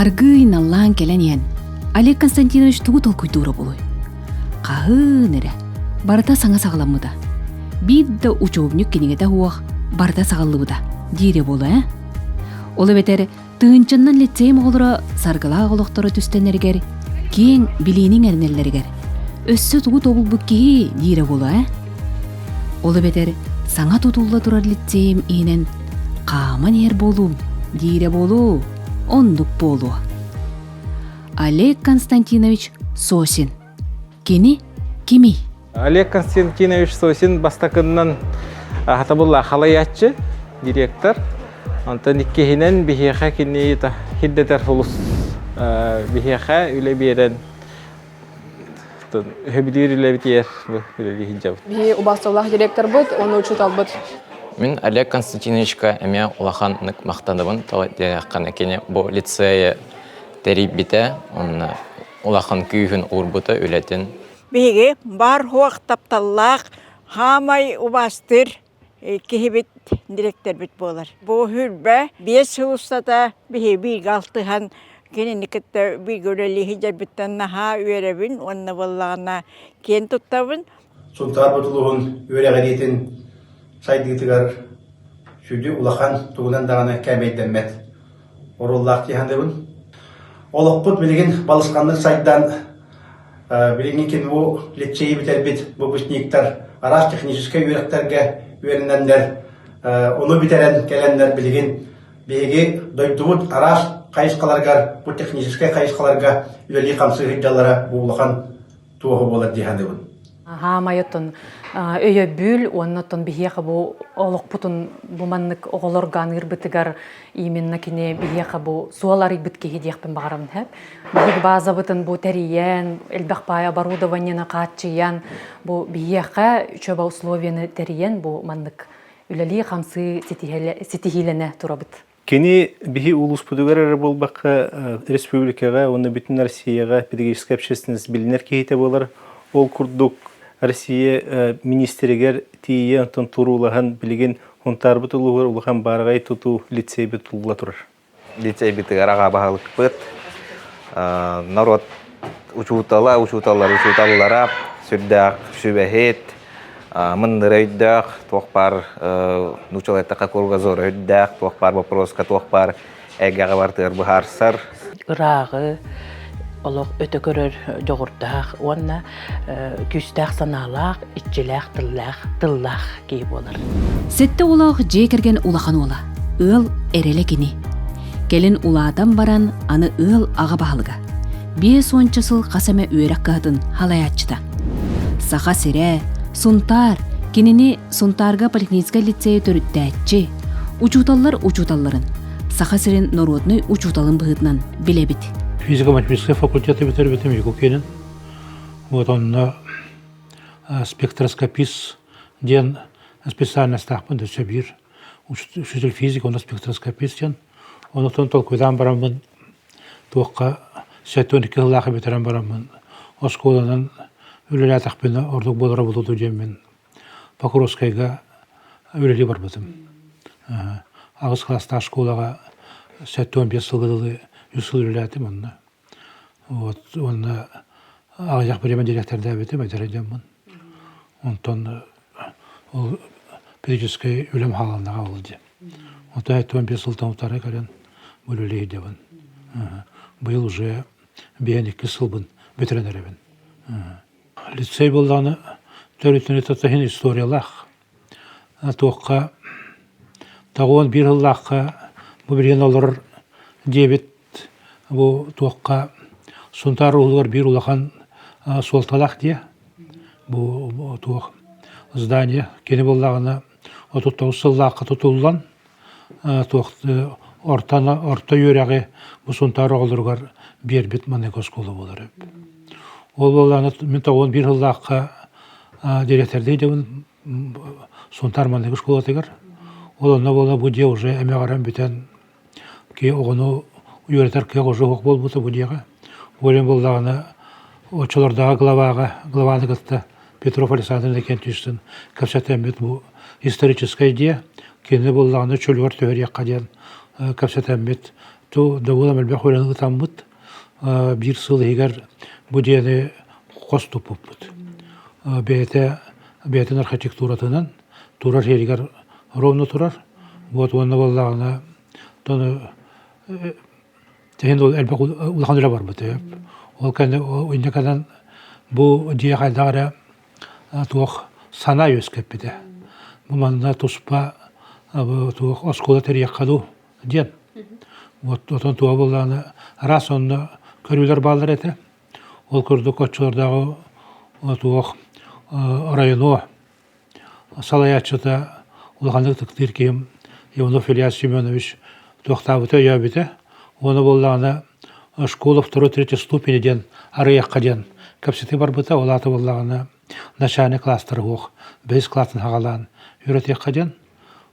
Аргый наллаан келен иен. Олег Константинович тугу толкуйдуура болуй. Кахы нере. Барыта саңа сағаламыда. Бидді учебник кенегете хуақ барыта сағалыбыда. Дире болу, Олы бетер тыынчыннан лицейм олыра саргыла олықтары түстенергер, кең билейнің әрнелергер. Өссі тугу тобыл бүкке дире болу, Олы бетер саңа тутулла турар лицейм инен қаман ер болуым, дире болу, ондук болу. Олег Константинович Сосин. Кені кими? Олег Константинович Сосин бастакыннан хатабулла халаятчы директор. Антон иккехинен бихеха кини хиддетер фулус бихеха үле берен хөбидир үле битер үле хиджаб. Бихи убасталлах директор бут, оны учутал бут. Мен Олег Константиновичка эме улахан нык мактаныбын талайкан экене бу лицее териб бите, он улахан күйүн урбута үлетин. Биги бар хуак тапталлах хамай убастыр кихибит директор бит болар. Бу хүрбе 5 жылыстата биги биг алтыхан кененикетте бигөрели хиджаб биттен наха үйребин, онна боллагана кен туттабын. Сунтар бутулугун үйрегедетин сайдыгытыгар сүдү улахан тугунан дагана кәмейденмет. Оруллах тихандыбын. Олықпыт білген балысқанлық сайдан білген кен о лицейі бітербет выпускниктар арас техническай үйректерге үйренендер оны бітерен келендер білген беге дойдуыт арас қайысқаларғар бұл техническай қайысқаларға үйлі қамсы ғиджалара бұлыған туғы болар дихандыбын. Хамайотон өйө бүл, оннотон бихеха бу олықпутун буманнык оғылорган ирбітігар именно кене бихеха бу суалар ирбіткеге дейхпен бағарам хэп. Бихег базабытын бу тәриян, элбақпай оборудованияна қатчиян, бу бихеха чөба условияны тәриян бу маннык үләли қамсы сетихилене турабыт. Кені бихи улуспудугар болбаққа республикаға, оны бүтін Россияға педагогическая общественность білінер кейте болар. Ол күрдік Россия министригер тие антон турулахан билеген хунтар бутулугар улахан баргай туту лицей бутулла турар. Лицей битигар ага бахалык бит. Народ учуталлара сүрдәк сүбәһет мындырайдак тохпар нучалайта колга зор өддәк тохпар вопроска тохпар әгәгә бартыр бахарсар. Рагы олог өтө көрөр жогурдак, онна күстак саналак, иччелак, тыллак кей болар. Сетте улах жекерген улахан ола. Ыл эреле кини. Келин уладан баран аны ыл ага бахалыга. 5 сыл касаме үйрек кадын халаятчыда. Саха сире, сунтар, кинини сунтарга поликлинический лицей төрүттәччи. Учуталларын. Саха сирен народный учуталын быгытнан билебит. Физико-математический факультет битербетим юкенин. Вот он спектроскопист, ден специальность тахпын да сөбир. Учитель физика, он спектроскопист ден. Он толкуйдан барамын. Туаққа сәттөнік кыллақы битерен барамын. Осколанан үлелі тахпын ордық болара болуду жеммен. Покровскайга үлелі бар бітім. Ағыз класста школаға сәттөн 5 сылғыдылы Юсул үләтім онна. Онна ағаяқ біремен директорда әбетім, әдередемін. Онтан ол педагогический үлім халаннаға олды. Онтан әттуан 5 сылтан ұтары кәрен бұл үлейдебін. Бұл уже 2 сылбын бітірен әребін. Лицей болдағаны төрітіне татахин историялақ. Тоққа тағуан 1 жыллаққа бұл білген олар дебет бу туаққа сунтар улар бир улахан солталақ де. Бу туақ здание кені боллағына 39 сыллаққа тұтылдан туақты орта үйрәғі бу сунтар оларғар бер бет манек осколы болар. Ол боллағына мен тауын 1 жыллаққа директордейден сунтар манек осколы тегер. Ол онна болла бу де уже әмеғарам бітен ке оғыну үйретер ке қожы оқ бол бұты бұдеға. Олен болдағына очылардағы главаны қытты Петров Александр екен түстін кәпсәтәмет бұл историческая идея. Кені болдағына чөлвар төвер еққа ден кәпсәтәмет то довола мелбе хөлөн тамбыт бир сыл егер бу дене коступ бут. Бетен архитектуратынан турар егер ровно турар. Вот он боллагына тоны тен ол элбек улхандыра бар бут. Ол кане инекадан бу дия кайдагара туох сана өскеп биде. Бу манда туспа туох оскола терияқаду ден. Вот отон туа болланы раз онны көрүлөр балдар эте. Ол көрдүк оччолордагы туох районо салаячыта улхандык тиркем Иванов Ильяс Семенович туохтабыта ябите. Оны болланы школа 2-3 ступени ден арыяққа ден капсети бар быта ол аты болланы начальный класстар ох без классын хагалан үйрөтекқа ден.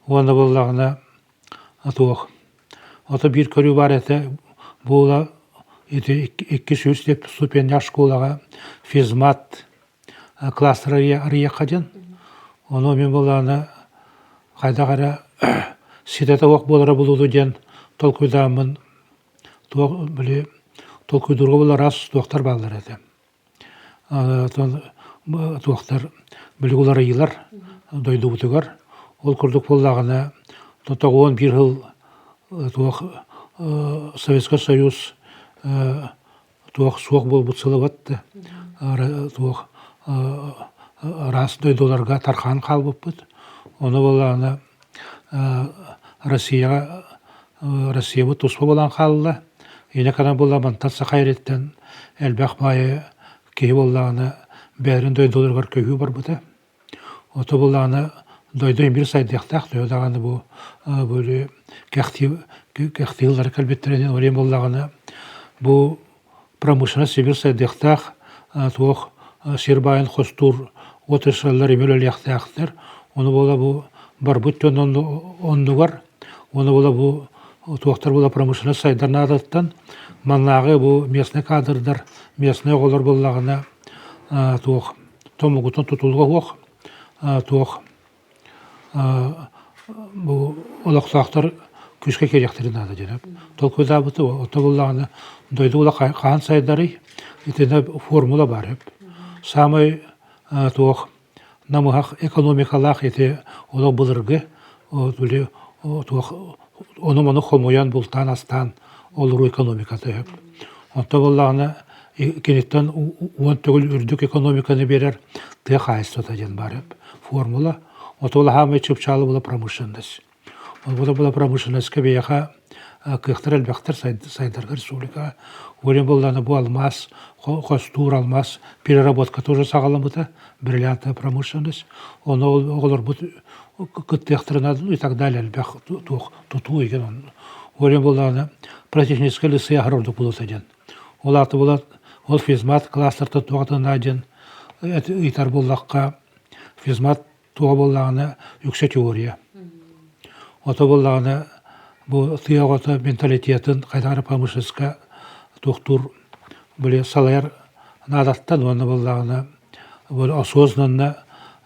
Оны болланы туох ото бир көрүү бар эте була эти 200 ступень школага физмат класстар арыяққа ден. Оны мен болланы кайдагара сидата ок болара болуду ден толкуйдамын биле толкуйдурга болар раз доктор балдар эте. Доктор биле улар ыйлар дойду бутугар ол курдук боллагына тотогон бир жыл туох Советский Союз туох суок болбут сылыбатты. Туох раз дойдуларга тархан калбыппыт. Оны боллагына Россия бу туспа болан калды. Эне кана болламан татса хайреттен элбек байы кей боллагына бәрін дойдуларга көйүү бар быты. Ото боллагына дойдойн бир сайдыктак дойдаганы бу бөлү кехтилдар калбеттерен орем боллагына бу промышленность бир сайдыктак туох Сербайын хостур отышалар эмелел яктактар. Оны бола бу барбыттан ондугар. Оны бола бу туохтар бола промышленность сайдарна адаттан маннагы бу местный кадрдар, местный оголор боллагына туох томугутун тутулга ох туох бу олоктактар күшкө керектерин ады жанап. Толкуда буту ото боллагына дойду бола кан сайдары итене формула бар хеп. Самый туох намыхак экономикалах ете ола булыргы туле туох оны моны хомоян бултан астан олуру экономикаты хеп. Онто боллагына кенеттен он төгүл үрдүк экономиканы берер те хайстота жен бар хеп. Формула отола хамы чыпчалы була промышленность. Ол була промышленностьке бияха кыхтар элбектер сайдарга республика. Олен болланы бу алмаз, хостур алмаз, переработка тоже сагаламыта, бриллиантная промышленность. Оны оголор бут кыттехтерна и так далее, элбек туту экен. Олен болланы протехнический лицей агрордук болот экен. Ол аты болот, ол физмат кластер тугатын аден, итар боллакка физмат туга боллагына yüksek теория. Ото боллагына бу тыягота менталитетин кайдагы промышленностька доктор биле салар надаттан оны боллагына бу осознанно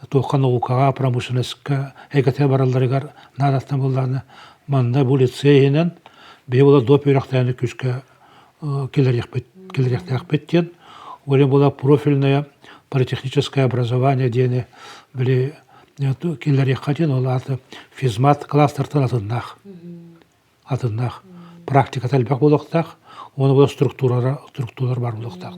токка наукага промышленностька эгете баралдарыгар надаттан боллагына манда бу лицейинен бе бола доп үйрактаны күчкө келерекпеттен олен бола профильное политехническое образование дене биле келереккатен ол аты физмат класстартан атыннах практика талбак болоктак оны бола структуралар бар болоктак.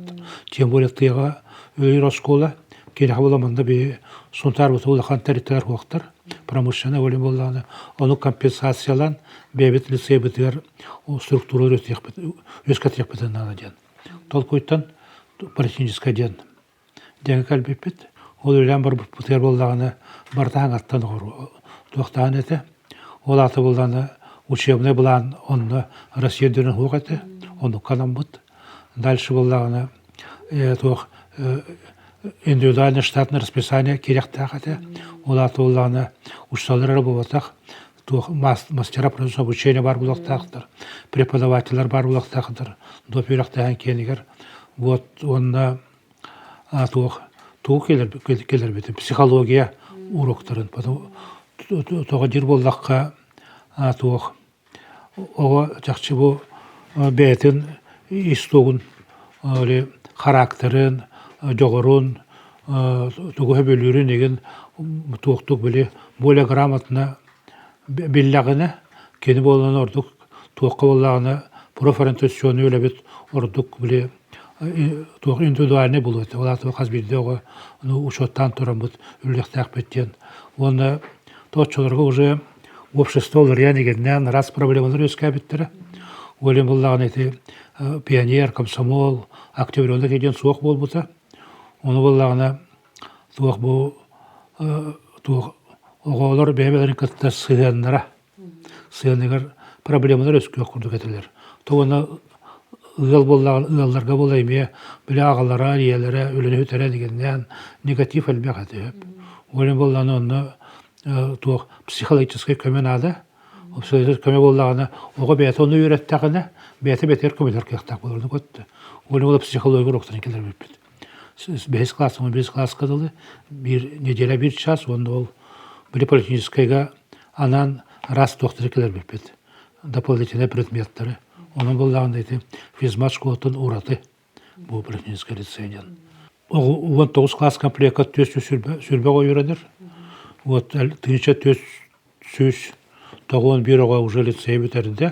Тем более тыга өйрө школа керек бола мында бе сунтар улахан территория хоктар промышленный олен болланы оны компенсациялан бебет лицей битер структура өскөтекпетен наден. Толкуйттан политехнический ден калбепет ол өлен бар бутер боллаганы бартаң аттан тоқтан эте. Ол аты болланы учебный план онны Россия дөрен хугаты, оны канам бут. Дальше боллаганы индивидуальное штатное расписание керек тахате. Ол аты боллаганы учталары болатак, мастера производства обучения бар булактактыр, преподавательлер бар булактактыр, допирактаган кенигер. Вот онна келер бит психология уроктарын тога жер боллакка ого жакчы бу бәтін истогын öyle karakterin жогорун тугу бөлүрүн деген туктук биле более грамотно биллагына кени болгон ордук туакка боллагына профориентацион өле бит ордук биле туак индивидуальный болот олар туакас бирдеого учеттан туран бут үллехтак беттен оны точолорго уже общество олар дегеннен раз проблемалар өскәбиттер олен боллагын эти пионер комсомол активрионда кеден суак болбута оны боллагына туак бу туак оголор бебелерин кытта сыяннар проблемалар өскө курдук этилер тоона ыл боллагын ылларга болайме биле агалара иелере өлөнү өтөрө дегенден негатив элбек атып олен боллагын оны туак психологический көмөнада обсерватор көмө боллагына ого бет оны үйрөттөгүнө бетер көмөлөр кыяктак болорду көттү олен психология уроктарын келер бит 5 класс кадылы bir неделя 1 час он ол bir политическийга анан раз доктор келер бит дополнительные предметтері оның боллагында эти физмат школатын ураты бу политический лицейден 19 класс комплектка төс сүрбө койөрөнөр вот тынча төс сүз тогон бирога уже лицей битерди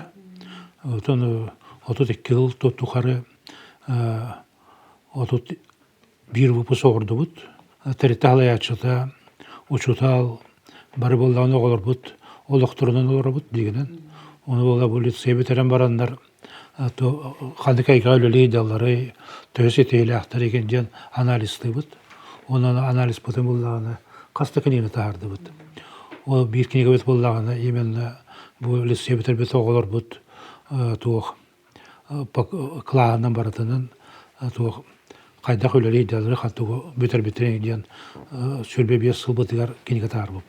отон 32 жыл тухары отут bir выпуск орду бут териталаячыта учутал бары боллаган оголор бут олоктурунан олор бут дегенен оны болла бу лицей битерен барандар то хандыкайга өлөлү идеалары төс этейлактар экенден анализды бут онун анализ потом боллаганы каста кенени таарды бут ол бир кенеге бет боллаганы именно бу лицей битербет оголор бут туох клаанан баратынын туох кайда өлөлү идеалары хаттугу битер ден сүрбе 5 жыл бытыгар кенеге таар болуп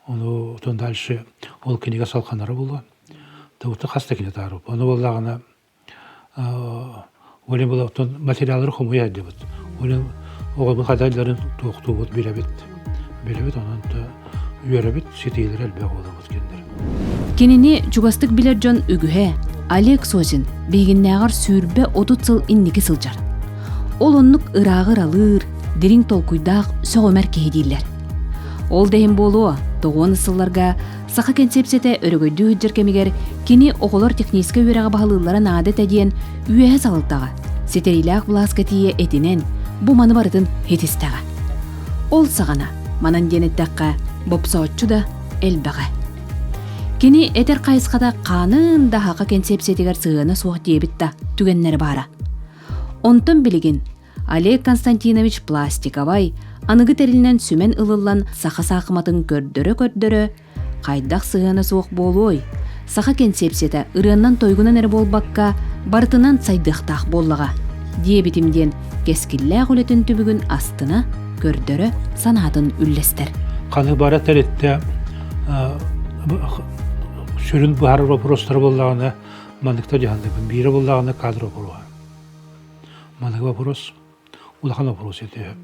оны тон дальше ол кенеге салканары болду тауты каста кене таар болуп оны боллагына олен боло тон материалдары хомуя дебит олен ого кадайларын тукту бут билебит онун үйөрөбит сетейлер элбе болот кендер кенени жугастык билер жон үгүһэ Олег Созин бегиннагар сүрбе 30 жыл инники сылжар ол оннук ыраагыр алыр дирин толкуйдаак сөгөмөр кеедийлер ол дейин болуу 9 сылларга саха концепцияте өрөгөйдүү жеркемигер кини оголор технический үйрәгә баһалыларын адет әдиен үйә салылтага сетерилак бласкатие этинен бу маны бардын хетистага ол сагана манан денеттакка бопсооччу да элбага кини этер кайыскада канын да хака концепциятегер сыгына суох дебитта түгеннер бара онтон билигин Олег Константинович Пластиковай аныгы терилинен сүмен ылыллан саха сакыматын көрдөрө кайдак сыгына суох болуой саха концепцияда ырыаннан тойгунан эр болбакка бартынан сайдыктак боллага диебитимден кескиллээх үлетин түбүгүн астына көрдөрө санаатын үллестер каны бара теретте сүрүн баар вопростар боллагына мандыкта жаhandыбын бири боллагына кадр болуа мандык вопрос улахан вопрос этеп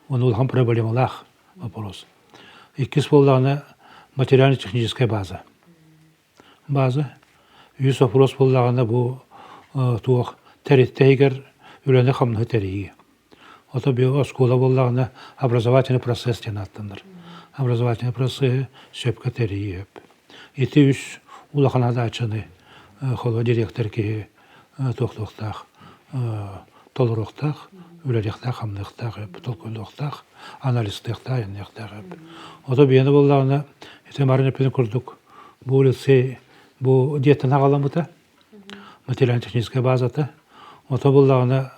он улахан проблемалах вопрос иккис боллагына материально-техническая база үс вопрос боллагына бу туох тереттейгер үлөне хамны териги ото био школа боллагына образовательный процесс денаттандар образовательный процесс сөпкө териги эти үс улаханада ачыны холо директор ки токтоктак толуруктак үлөлектак хамныктак толкулуктак анализдыктак энектак ото биени боллагына эте марыны пен курдук бу лицей бу диетен агаламыта материально-техническая базата ото боллагына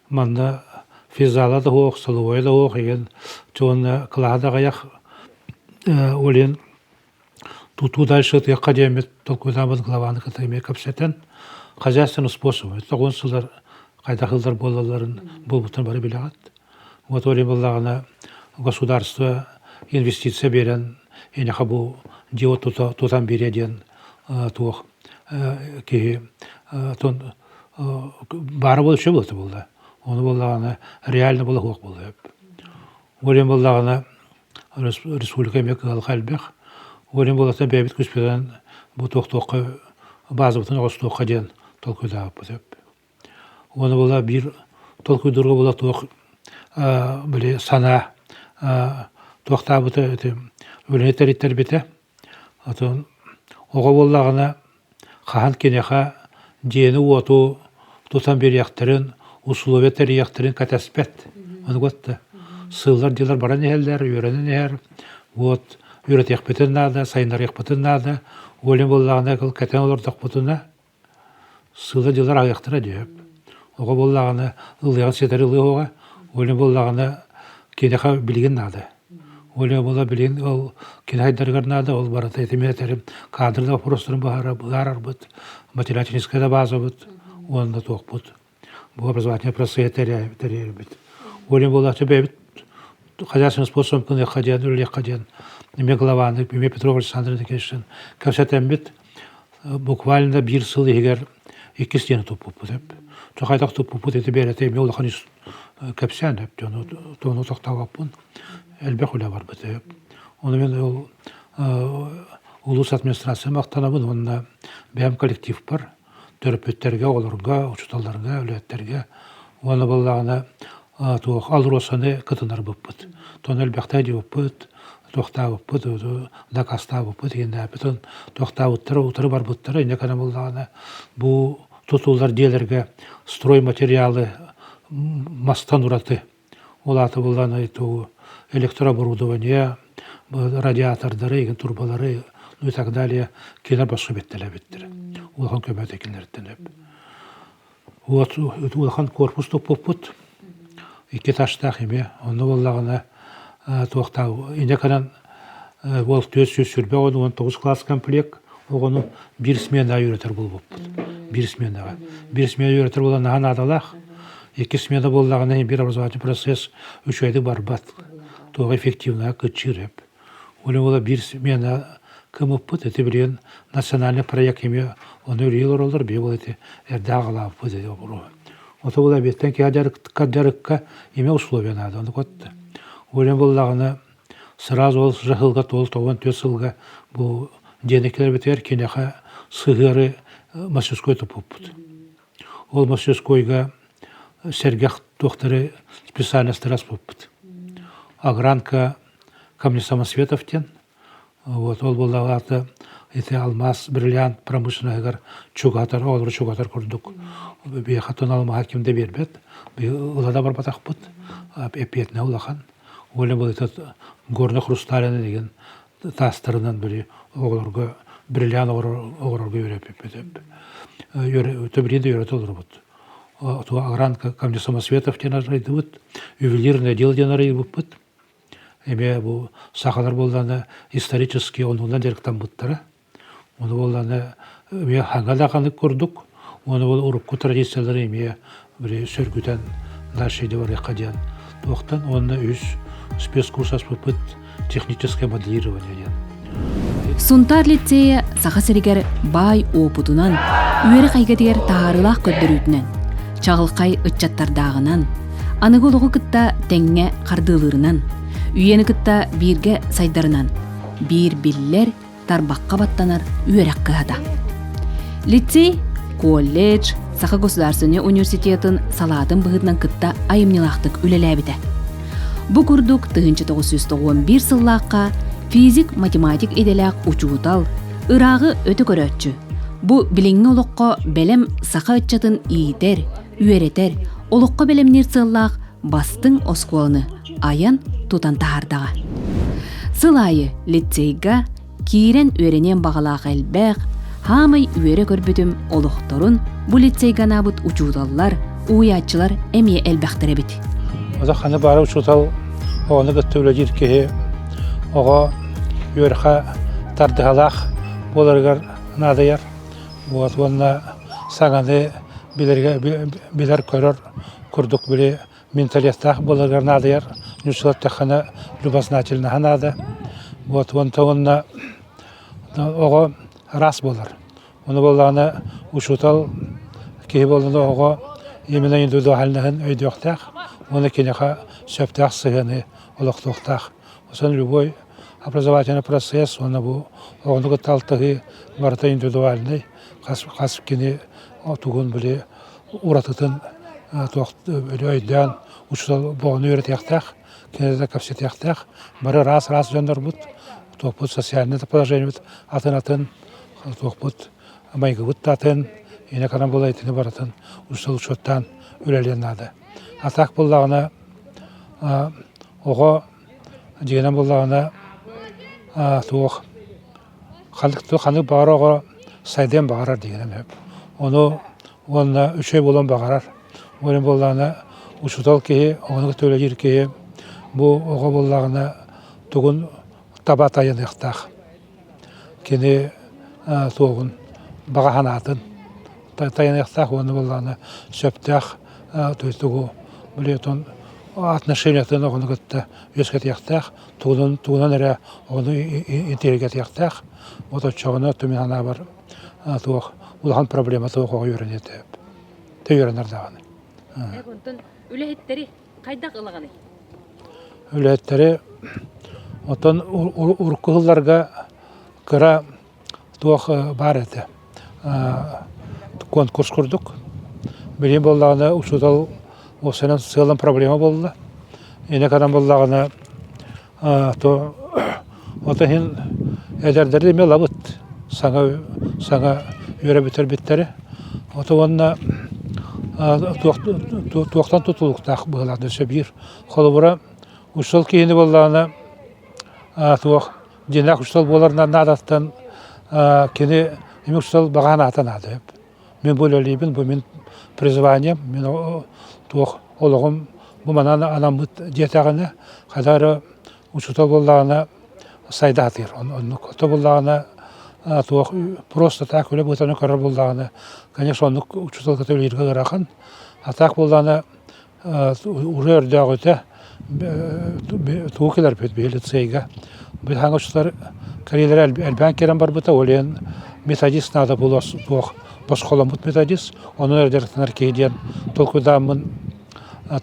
манда физала да ок соловой да ок еген чон клада гаяк олен туту дальше ты академия толкудан главаны катайме капсетен хозяйственный способ тогон сылар кайда кылдар болаларын болбутан бары билегат вот олен боллагына государство инвестиция берен эне хабу дио тутан береден туох ки тон бары болчу болду булда оны боллагына реально боло ок болду олен боллагына республика мекал халбех олен болата бебит күспеден бу токтокка база бутун остокка ден толкуйда бұдып. Оны бола бір толкуйдырға бола тоқ біле сана тоқта бұты өліне тәриттер беті. Оға болағына қахан кенеха жені уату тұтан бер яқтырын, условия тәрі яқтырын кәтәспәт. Оны көтті. Сыллар делар баран әйелдер, үйренін әйер. Үйрет яқпетін нады, сайындар яқпетін нады. Олен болағына кіл кәтен олардақ бұтына. Сыллар делар аяқтыра деп. Оға болағына ұлыған сетер ұлы оға. Олен болағына кенеха білген нады. Олен бола білген ол кен хайдарғар нады. Ол барата етеме әтерім кадрда вопростырын бағар бұд. Материалическая база бұд. Онда тоқ бұд. Бұл образовательный процесс тәрер бұд. Олен болағына бәбіт хозяйственным способом кыны хадян, үлі хадян. Неме Главаны, Неме Петров Александр Никишин. Кәпсәтәмбет буквально бір сыл егер 2 стені туп бұд. Тоқайдақ туп бұд еті бәрі еме олақан кәпсән деп. Тоны тоқтауап бұн. Әлбәқ үлі бар бұд. Оны мен улус администрация мақтанабын. Онына бәм коллектив бар. Төріпеттерге, оларға, ұчыталарға, өлеттерге. Оны болағына алыр осаны кытынар бұппыт. Тон әлбәқтай де бұппыт, тоқта бұппыт, дақаста бұппыт, енді әпітін тоқта бұттыры, ұтыры бар бұттыры, не қана болағына бұл тұтулар делерге строй материалы мастан ұраты. Ол аты болағына электрооборудование, радиатордары, еген турбалары, и так далее, кенер басқы беттелі беттірі. Олған көмет екенлерден әп. Олған корпус тұп Икки таштақ еме, оны болағына тоқтау. Инеканан ол 400 сүрбе, оны 19 класс комплект, оғыны бір смена үйретер бұл бұппыд. Бір сменаға. Бір смена үйретер болған аған адалақ. 2 смена болағына бір образовательный процесс 3 айды бар бат. Тоға эффективна күтчіреп. Олы ола бір смена кім ұппыд, әті білген национальный проект еме, оны үрейілер олар, бе ол әті әрді ағыла ұппыд әді бұруы. Ота була беттен ки каджарыкка име условия надо. Он котта. Олен боллагына сразу ол жахылга тол тоған 4 сылга бу денекелер бетер кенеха сыгыры мастерской топуппут. Ол мастерскойга сергах докторы специальность распуппут. Агранка камни самосветовтен. Вот ол боллагата эти алмаз, бриллиант, промышленный чугатар, олар чугатар курдук. Бе хатон алма кимде бербет. Бе улада бар батақ бұд. Эпетіне улахан. Олен бұл этот горны хрусталины деген тастырынан біле оғыларға бриллиант оғыларға өреп епетеп. Төбірінде өрет олар бұд. Агранка камни самосветов тена райды бұд. Ювелирное дело тена райды бұд. Эме бұл сақалар болданы исторический онудан деректен бұдтары. Оны болданы мен хаңғадақаны көрдік. Оны бол ұрыққы традициялары еме бір сөргітен нашейді бар еқаден. Тоқтан оны үз спецкурс аспыпыт техническое моделирование. Сунтар лицея сақа сірігер бай опытунан, үйері қайгадегер тағарылақ көддірүтінен, чағылқай үтчаттардағынан, анығылығы күтта тәңе қардылырынан, үйені күтта бірге сайдарынан, бір биллер тарбаққа баттанар үйерек қығада. Лицей, колледж, Саха государственный университетін салатын бұғытнан күтта айымнелақтық үлеләбіді. Бұ күрдік 1991 сыллаққа физик-математик еделәқ учуутал, ырағы өті көрөтчі. Бұ біліңі олыққа бәлем сақа өтчатын иетер, үйеретер, олыққа бәлемнер сыллақ бастың осколыны аян тутан тағардаға. Сылайы лицейга киирен үйеренен бағалақ әлбәқ, хамай үйере көрбітім олықтырын бұл лицейган абыт учууталлар, уятчылар әмие әлбәқтірі біт. Қаны бары учуутал оғаны күтті өлі jirkehe oğa yörha tardıhalaq bolargar nadayar. Bu atvanna sagande biler körör kurduk bile mentaliyataq bolargar nadayar. Nüslat taxana lübasnatilna hanada. Bu atvanna oğa ras bolar. Onu bolağına uçutal ki bolağına oğa yemine individu halinahan öydüqtaq. Onu keneha söptaq sığını olaqtoqtaq. Son любой образовательный процесс, он был, он готов тахи марта индивидуальный, каспкини тугун биле уратытын өйден учтал боғын өйретияқтақ, кенеде капсетияқтақ, бары раз жондар бұд, тоқпұт социальный положение бұд, атын, тоқпұт майғы бұд атын, ене қанан бұл айтыны баратын учтал учеттан өлелен ады. Атақ болағына, оға дегенен болағына тоқ, қанық бағар оға сайден бағарар дегенен өп. Оны үшей болан бағарар. Олен болағына ұшытал кейі, оғынығы төлелер кейі, бұл оға болағына тұғын таба тайын еқтақ. Кені тоғын бағахан атын. Тайын еқтақ, оны болағына сөптақ, тұғы білетін отношениятын оғынығытты өскет еқтақ, тұғынан әрі оғыны интерегет еқтақ. Ота чоғына төмен ана бар туох улахан проблема туох ого үйренет. Те үйренер даганы. Онтон үлехеттери кайдак ылаганы? Үлехеттери отон уркулларга кыра туох бар эте. Конкурс курдук. Билим боллагына учутал осынан сылан проблема болду. Эне кадан боллагына то отахин эдердерди ме лабыт саңа үйрө битер биттери. Ото онна туақтан тұтылықтақ бұғылады сөбір. Қолы бұра ұшыл кейіні болағына туақ денақ ұшыл боларынан надаттан кені емек ұшыл бағаны атанады. Мен бұл өлейбін, бұл мен призванием, мен туақ олығым бұл манан анамыт детағыны қадары ұшыл болағына сайда атыр. Қоты болағына туақ просто так өлі бұтаны көрір болағына. Конечно, он учитывал, который лирика гарахан, а так была она уже ордяготе, туукилар пет били цейга. Бит хангуштар карилер элбан керам барбыта олен методист надо было туох босхоламут методист, он ордертанар кейден толку дамын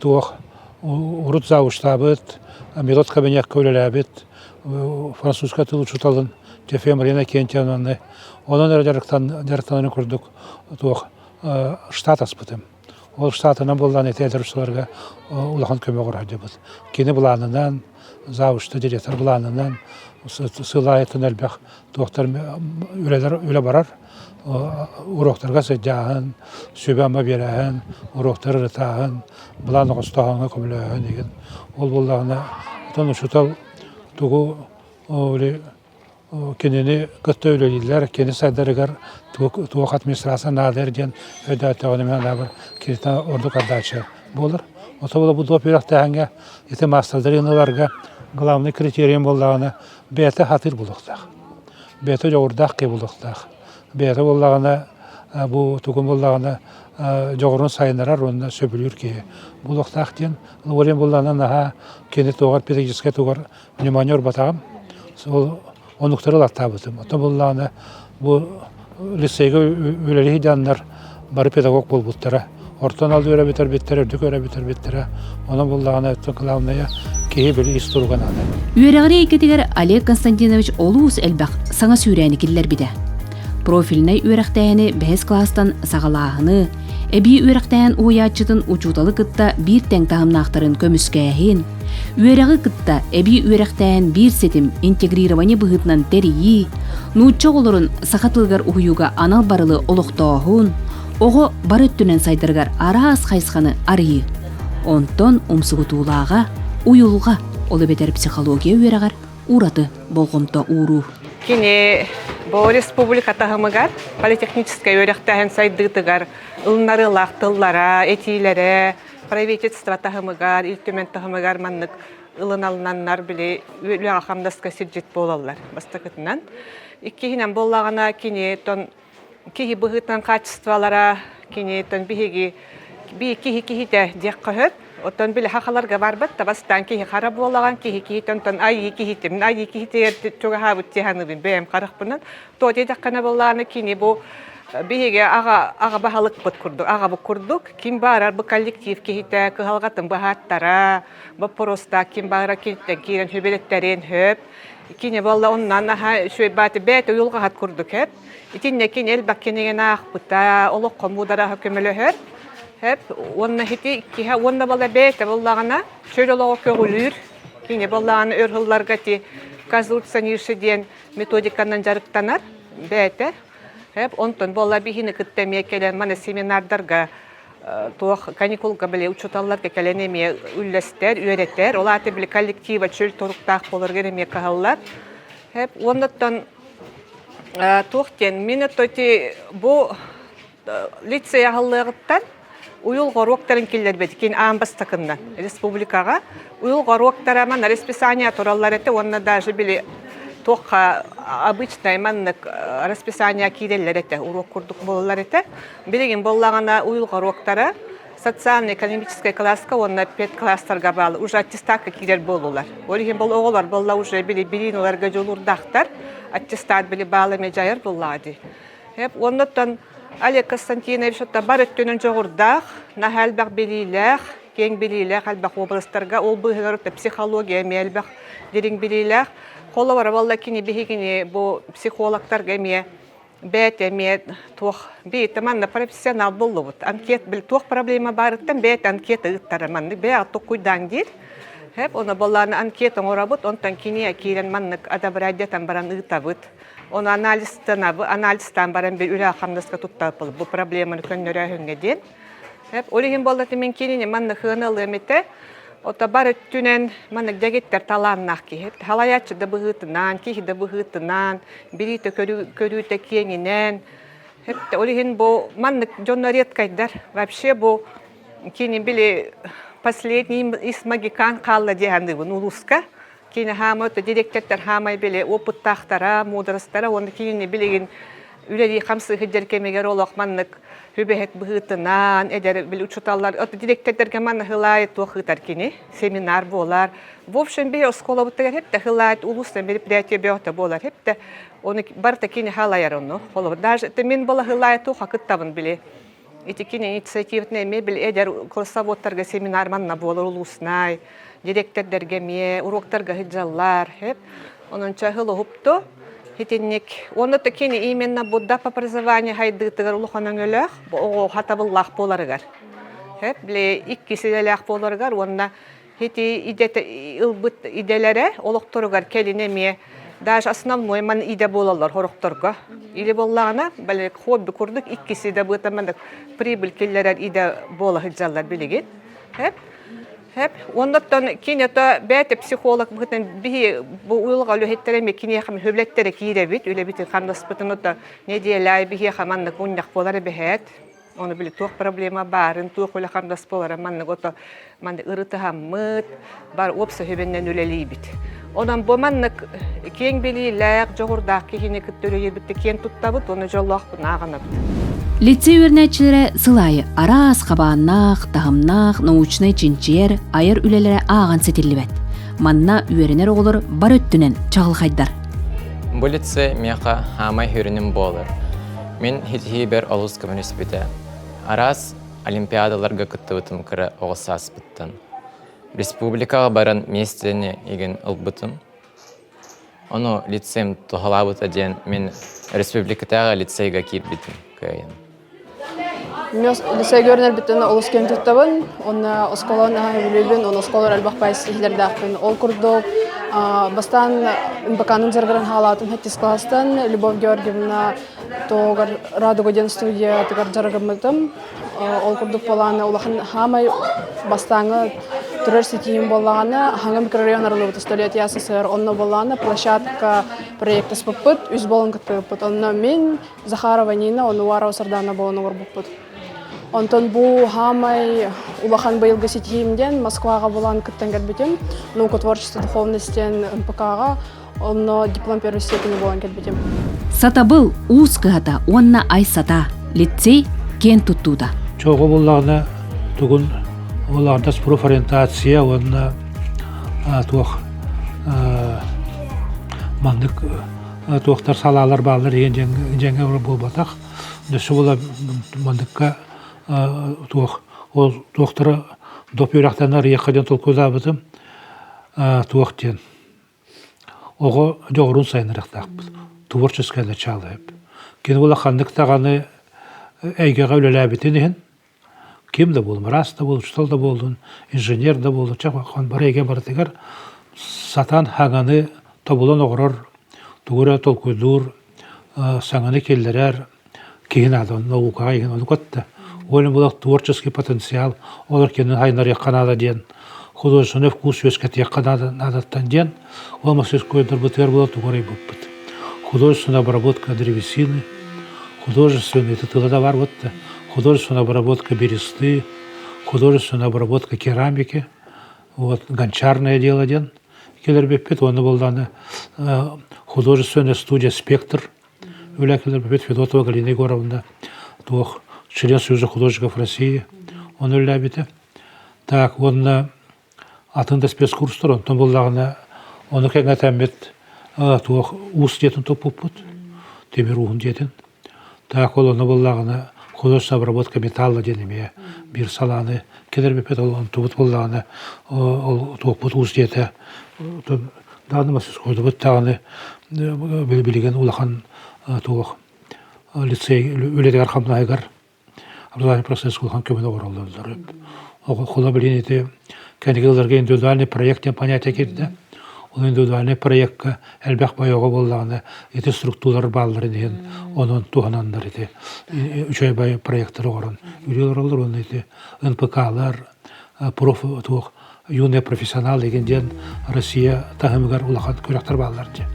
туох урут завуштабыт, метод кабинет көлеләбит, французска тыл учиталын, тефе Марина Кентьяновна. Onun дәртанын күрдік штат аспытым. Ол штатынан болған етелдіршілерге ұлақан көмек ұрады бұд. Кені бұланынан, завышты директор бұланынан, сыла етін әлбәқ тоқтар өлі барар. Уроқтарға сөйдяғын, сөйбәмі берәғын, уроқтар рытағын, бұланы қостағынға көміліғын деген. Ол болағына ұшытал тұғы кенені көтті өлелілер, кені сайдарығар туақ администрация надерден өйдәттіғыны мен абыр керетен орды қаддачы болыр. Ота бола бұд операқтағанға, еті масталдарыныларға главный критерием болағына бәті хатыр болуқтақ. Бәті жоғырдақ кей болуқтақ. Бәті болағына, бұл тұғын болағына жоғырын сайынарар, онына сөбілер кей болуқтақ ден. Олен болағына наға кені тоғар, педагогическая тоғар внимание батағым. Онуқтары латтабытым. Ота болағына бұл лицейге өлелі хиданлар бары педагог бол бұттары. Ортан алды өрі бітер біттері, үрдік өрі бітер біттері. Оны болағына өттің қылауыная кейі білі истұрған ады. Үйерағыры екетігер Олег Константинович олуыз әлбәқ саңа сүйрәні келілер біді. Профиліне үйерақтайыны бәз кластан сағалағыны, әбей үйерақтайын ойатчытын учуталы кытта бір тәң тағымнақтарын көміскәйін, үйерағы кытта әбей үйерақтайын бір сетім интегрированы бұғытынан тәрейі, нұтча олырын сақатылғар ұйуға анал барылы олықтауын, оғы бар өттінен сайдырғар араас қайсқаны арıyı. Онтон умсығытулаға, уйулға олы бетер психология үйерағар ураты болғымта уру. Кини бұл республика тағымығар, политехническая үйерақтайын сайдығытығар, ылнары лақтыллара, этилері, правительство тағымығар, үлтімен тағымығар маннық ылын алынанлар біле өлі ақамдаска сиржет болалар бастықытынан. Иккихинен болағына кини кихи бұғытынан качестволара, кини бейгі кихи-кихите дек қығып, Оттон биле хахаларга барбат, табастан ки хара болаган ки тонтон ай ки чога хабыт тиханыбын бэм карахпынан. То дедаккана болланы кини бу биһиге ага баһалык бут курдук, ага бу курдук, ким барар бу коллектив кихите кыһалгатын баһаттара, бу проста ким бара киттен кирен хөбелеттерин хөп, кини болла оннан аха шөй баты бәт уйулга хат курдук хөп, итинне кин эл баккенеген ахпыта, олок комудара хөкөмөлө хөп, хөп, онна хити киха онна болла бәт боллагана, шөй олог көгүлүр, кини боллаганы өрһылларга ти казурцанишиден методиканан жарыктанар, бәте Hep ondan bolla bihini kıttemeye gelen mana seminarlarga toğ kanikulga bile uçutallarga gelenemiye üllester, üretler. Ola te bile kollektiva çöl toruktaq bolar gelemeye kahallar. Hep ondan toğten mine toti bu liseye hallıqtan uyul gorokların killer betikin ambas takından respublikaga uyul goroktara mana расписание torallar ete onna даже bile Тоха обычный маннык расписание киделлер эте, урок курдук боллар эте. Билеген боллагана уйулга уроктара социально-экономическая класска, онна 5 класстарга балы, уже аттестатка кидер болулар. Олеген бол оголар болла уже били билинуларга жолурдактар, аттестат били балы межайыр боллади. Хеп оннотон Олег Константинович отта бар өттөнөн жогурдак, нахалбак билилер, кең билилер, халбак областарга, ол быгыр психология мелбак дерин билилер. Қолы бар болла кини бихигини бу психологтар геме бет эме тох бит манна профессионал боллубут анкет бил тох проблема барыттан бет анкет ыттараман бе атты куйдан дир хеп оны болланы анкет оңорабут онтан кини кирен маннык адабрадетан баран ыттабыт оны анализтан баран бир үрә хамдаска туттапыл бу проблеманы көннөрөһүнгө ден хеп олеген болла мен кини манны хыналы эмете Ота бар өттүнен маннык дегеттер таланнах ки. Халаячы да быгытынан, кихи да быгытынан, бирите көрүүтө кеңинен. Хепте олеген бу маннык жонно редкайдар. Вообще бу кини били последний из магикан калла дегандыбын улуска. Кини хама өтө директорлар хамай били опыттахтара, мудрастара, оны кини билеген үлери хамсы хидеркемегер олок маннык Hübet bıhıtınan, eder bil uçutallar, o direktörlerge manna hılayet toğıtar kini, seminar bolar. В общем, bir oskola bıttıgar hep de hılayet ulusla meriprätiye böğüte bolar, hep de onu barta kini halayar onu. Даже temin bola hılayet toğa kıttabın bile. Iti kini inisiyativitne me bile eder korsavotlarga seminar manna bolar ulusnay, direktörlerge me, uroktarga hıcallar, hep. Onun çahılı huptu. Хитинник, оны такини именно будда по образованию хайдытыгар улуханан өлөх, о хатабыллах боларыгар. Хеп, биле иккисилелях боларыгар, онна хити илбыт иделере олокторугар келинеме, даже основной ман иде болалар хорокторга. Или боллағана, биле хобби курдук, иккиси де бытамандык прибыль келлерер иде бола хыджалар билеген. Хеп, Hep, ondan kineta bete psikolog bugün bir bu uyulga löhetlerime kini ham hüblettere kirebit, öyle bitin kandaspıtın da ne diyelay bir hamanna kunyak poları behet. Onu bile çok problema barın, çok öyle kandaspolara manna gota manda ırıtı hammıt, bar opsa hübenden öleli bit. Ondan bu manna keng bililer, jogurdak kihine küttörü yerbitte ken tuttabıt, onu jollaq bunağana bit. Лицей өрнәтчеләре сылайы арас кабааннах, тахымнах, научный чинчер, айыр үлеләре аған сетеллебет. Манна үйеренер оғылыр бар өттінен чағыл қайдар. Бұл лицей меқа хамай хүрінім болыр. Мен хитхи бер Олус коммунистбеті. Арас олимпиадаларға күттібітім кірі оғысас біттін. Республикаға баран местені еген ұлбытым. Оны лицейм тұғалабыта ден мен республикатаға лицейға кирбітім көйін. Лицей görünür bütün olus kem tutabın, onu oskolan bilibin, onu oskolar albaqpayız ihlerdaqpın. Ol kurduk, bastan bakanın zargaran halatın hettis klastan, Любовь Георгиевна тоғар радиоден студия тығар жарғымытым. Ol kurduk боланы, олақын хамай бастаңы түрер сетейін боланы, хаңы микрорайон арылығы столетия СССР, онны боланы, площадка проекта спыппыт, үз болын күтпыппыт. Онны мен, Захарова Нина, оны уара осырдана боланы орбыппыт. Онтон бу хамай улахан быйылгы сетейімден Москваға боланы күттен кәлбетім, наука творчество духовностен МПК-ға, онны диплом первой степени болан кәлбетім. Сата был уыз кығата, онна ай сата, лицей кен туттуда. Çoğu bullağına tugun Олардас профориентация, онна туох мандык туохтар салалар балар еген жаңа болбатак. Дөсі бола мандыкка туох ол туохтары доп юрактанар екаден толкуда бытым туохтен. Ого жоғырун сайнырақтақ бұл. Творческое начало. Кен бола хандык тағаны әйгеға өлеләбетін еген. Кем да болдым, рас да болдым, штол да болдым, инженер да болдым, чаққан бар әйге бар тегер, сатан хағаны табылан оғырыр, туғыра толкуйдур, саңаны келдерер, кейін адын, наукаға еген оны көтті. Олен болақ творческий потенциал, олар кенін хайнар яққанада ден, художественный вкус өскет яққанадаттан ден, ол масыз көйдір бұтығар болақ туғырай бұппыт. Художественная обработка древесины, художественный, это тылада бар бұтты, художественная обработка бересты, художественная обработка керамики, вот, гончарное дело ден. Келер беппет, оны болданы художественная студия «Спектр», Юля келер беппет Федотова Галина Егоровна, туох член Союза художников России, он Юля бете. Так, он атында спецкурстар, он там болдағына, оны кәңі тәмет туох уыс детін топпыппыт, темір уғын детін. Так, ол оны болдағына художественная обработка металла денеме, бір саланы, келер беппет, он тубыт болдағына, ол топпыт уыс деті, данымасыз қойды бұт тағаны білген улахан туық лицей өледегі арқамна айгар образование процесс қылған көмені оралдырып. Құла білген еті кәнігелерге индивидуальный проекттен понятие кетті. Ол индивидуальный проектқа әлбәқ байоға болдағаны еті структуралар балылар деген оның туғанандар еті. Үш ай бай проекттары орын. Үйлер олар оны еті НПК-лар, туық юный профессионал дегенден Россия тағымығар улахан көректар балылар де.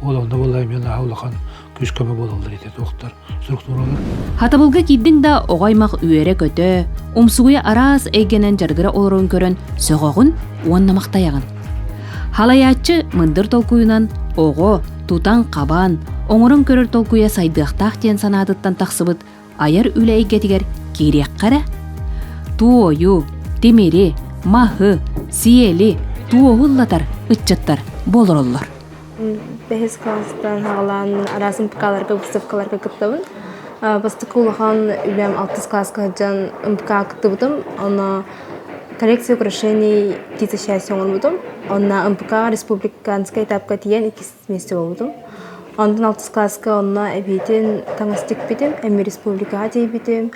Ол онда болай мен улахан күш көмі болалар ете тоқтар структуралар. Хатабылға кейдің да оғаймақ үйері көті, умсуғыя арас әйгенен жарғыра олырын көрін сөғоғын уаннамақтаяғын. Халаятчы мындыр толкуынан оғы, тутан қабан, оңырын көрір толкуя сайдықтақ тен санадыттан тақсыбыт айар үлі әйгетігер керек қара? Туойу, темері, махы, сиели, туоғыллатар, үтчаттар болыр олар. Бәхес класстан ағалан арасын пықаларға, выставкаларға күттабын. Бастықы ұлыған үлем 6 классқа жан МПК күттабыдым. Оны коллекция украшений птица счастья оңын бұдым. Оны МПК республиканская этапқа тиен 2 месте болдым. Ондан 6 классқа оны әбейтен таңыстық бітім, әмі республикаға дей бітім.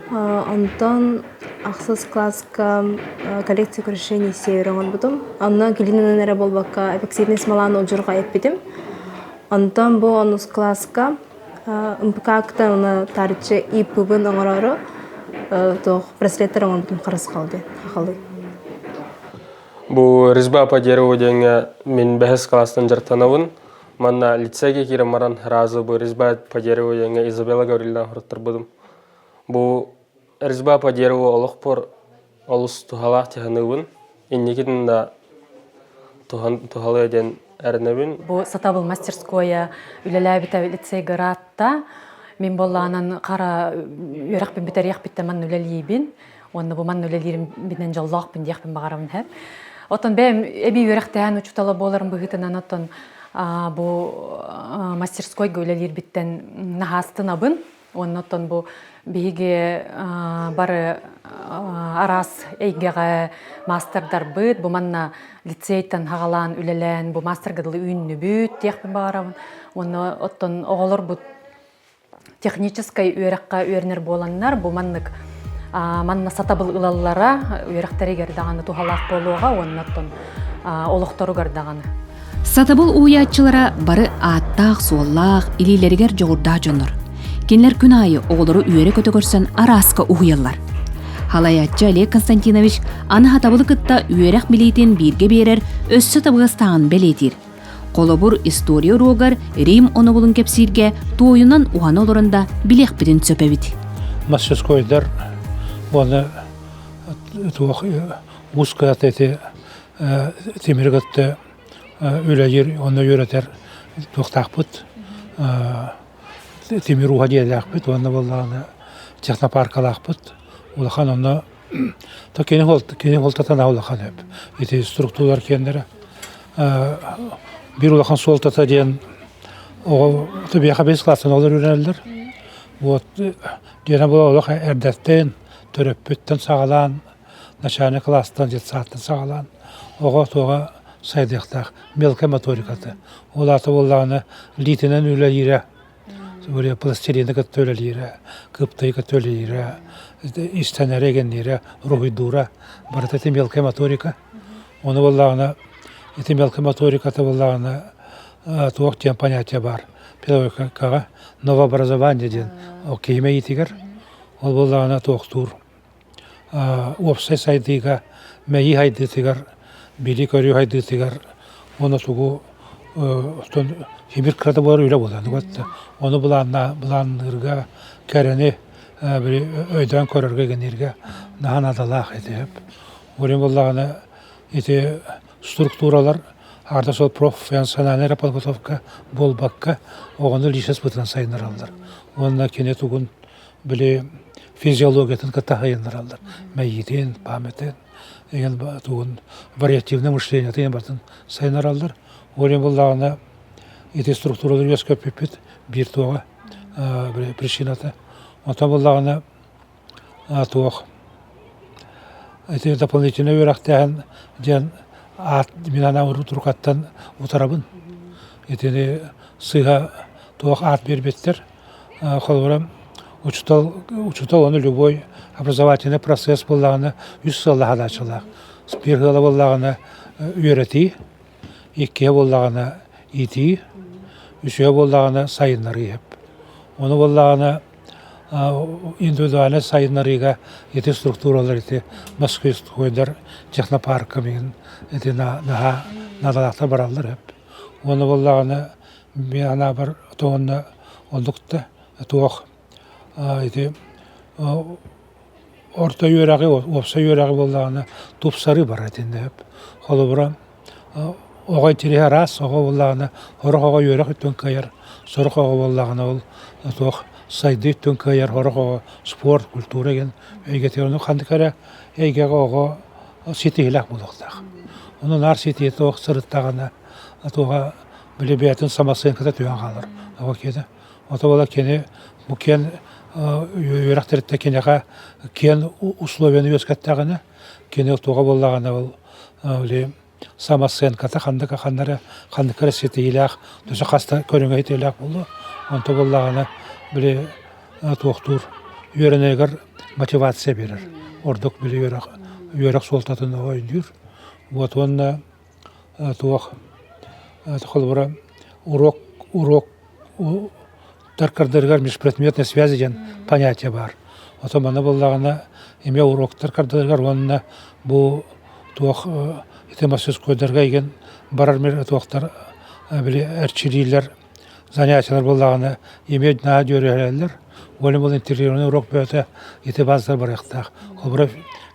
Ондан ақсыз класска коллекция украшений север оңын бұдым. Онна глинаның әрі болбаққа эпоксидный смоланы ұлжырға еппедім. Ондан бұл 10 класска МПК-қта оны тарычы ипыбын оңырары браслеттер оңын бұдым қарыз қалды. Бұл резьба по дереву денге мен бәхес класстан жартанауын. Манна лицейге керем маран разы бұл резьба по дереву денге Изабелла Гавриловна құрттыр бұдым. Бұл резьба по дереву олықпор олыс тухалақ тиханығын. Иннекетін да тухалы еден әрінебін. Бұл сатабыл мастерскоя үлеләбіті лицей ғаратта. Мен боллағынан қара үйрақпен бітер яқпетті ман үлелейбін. Оны бұл ман үлелерім бінен жаллақпен яқпен бағарамын әп. Отын бәм әбей үйрақтайын ұчуталы боларым бұғытынан отын бұл мастерскойға үлелер біттен нағастын абын. Оны отын бұл бейге бары арас әйгеға мастердар бұд. Бұл манна лицейттен хағалан үлелән бұл мастергадылы үйінні бүт яқпен бағарамын. Оны отын оғылыр бұд техническай үйраққа үйернер боланнар, бұл манна сатабыл ылаллара үйрақтары кердағаны тухалақ болуға, оннаттон олықтары кердағаны. Сатабыл уятчылара бары аттақ, суоллақ, илилерігер жоғырда жоныр. Кенлер күн айы оғылары үйері көті көрсен арасқа уғиялар. Халаятчы Олег Константинович аны хатабылы кытта үйерақ білейтін бірге берер өссі табығыстағын белетір. Қолыбыр история роғар Рим оны бұлын кепсирге тойынан уғаны оларында білек бітін сөпәбіт. Мастерскойдар оны ұсқа әтеті теміргітті өләйір, оны өретер тоқтақ бұд. Темір уға деді ақпыт, оны болағаны технопаркалы ақпыт. Олақан оны то кенен холтатан аулахан хеп. Эти структуралар кендері. Bir улахан солтата ден табиға бес классын олар үйренелдер. Вот дена бұл олақ әрдәттен, төрөппөттен сағалан, начальный класстан жетсаттан сағалан. Оға тоға сайдықтақ мелкая моторикаты. Олаты болағаны литінен өлелері, пластилины көттөлелері, кыптай көттөлелері, истенері генлері, рухидура. Барат эти мелкая моторика. Оны болағаны, эти мелкая моторикаты болағаны туақ тем понятия бар. Педагогикаға новообразование ден кейме етігер. Ол болағаны туақ тур. Опсай сайдыға, мәйі хайдытығар, били көрі хайдытығар. Оны туғу химир крата болар үйлі болады. Оны бұланырға кәрені өйден көрерге генерге наған адалақ етіп. Олен болағаны еті структуралар арда сол профессиональная подготовка болбаққа оғаны лишес бұтынан сайыныр алдар. Онына кене тұғын біле физиологиятын катағайыныр алдар. Мәйден, паметтен, тұғын вариативный мышление теген бартын сайыныр алдар. Олен болағына еті структуралар өз көппепет бір туға причинаты. Онтан болағына туық эти дополнительные верахтян ден мен ана тұрқаттан ұтарабын. Етені сыға туақ ат бербеттер. Қолбырам учутал оны любой образовательный процесс болағаны үз сыллаға дачылақ. Bir ғылы болағаны үйреті, екке болағаны ити, үше болағаны сайынлары еп. Оны болағаны индивидуальный сайынларыға еті структуралар еті Москвы қойдар технопарка мен еті надалақтар баралар еп. Оны болағаны мен ана бір тоғынна олдықты тоқ еті орта үйерағы, опса үйерағы болағаны тупсары бар етінде еп. Қолы бұрам оғай тереге рас, оға болағаны орық оға үйерақ үттен қайыр, сұрық оға болағаны ол тоқ сайды үттен қайыр, орық оға спорт, культура ген өйгетеріні қанды кәрі өйгеға оға сетейлақ болықтақ. Оның ар сетейті оқ сырыттағаны оға біле бәйтін самасын кіті түйен қалыр. Оға кеді. Ота бола кені бұл кен үйрақтырытта кенеға кен условияны өскәттағыны кені тоға болағаны ол самасын кіті қанды кәрі сетейлақ, төсі қаста көріңе етейлақ болды. Онта болағаны біле тоқтур үйренегер мотивация берер. Ордық біле үйрақ солтатын ойындыр. Вот онна тоқ қолбыра урок таркардыргар межпредметной связи ден понятие бар. Ота мана болағына еме урок таркардыргар онна бұл тоқ итемасыз көйдерге еген барар мер тоқтар біле әрчилейлер занятиялар болағына еме на дөрелер. Олен бұл интерьерный урок бөті ете баздар бар яқтақ. Қолбыра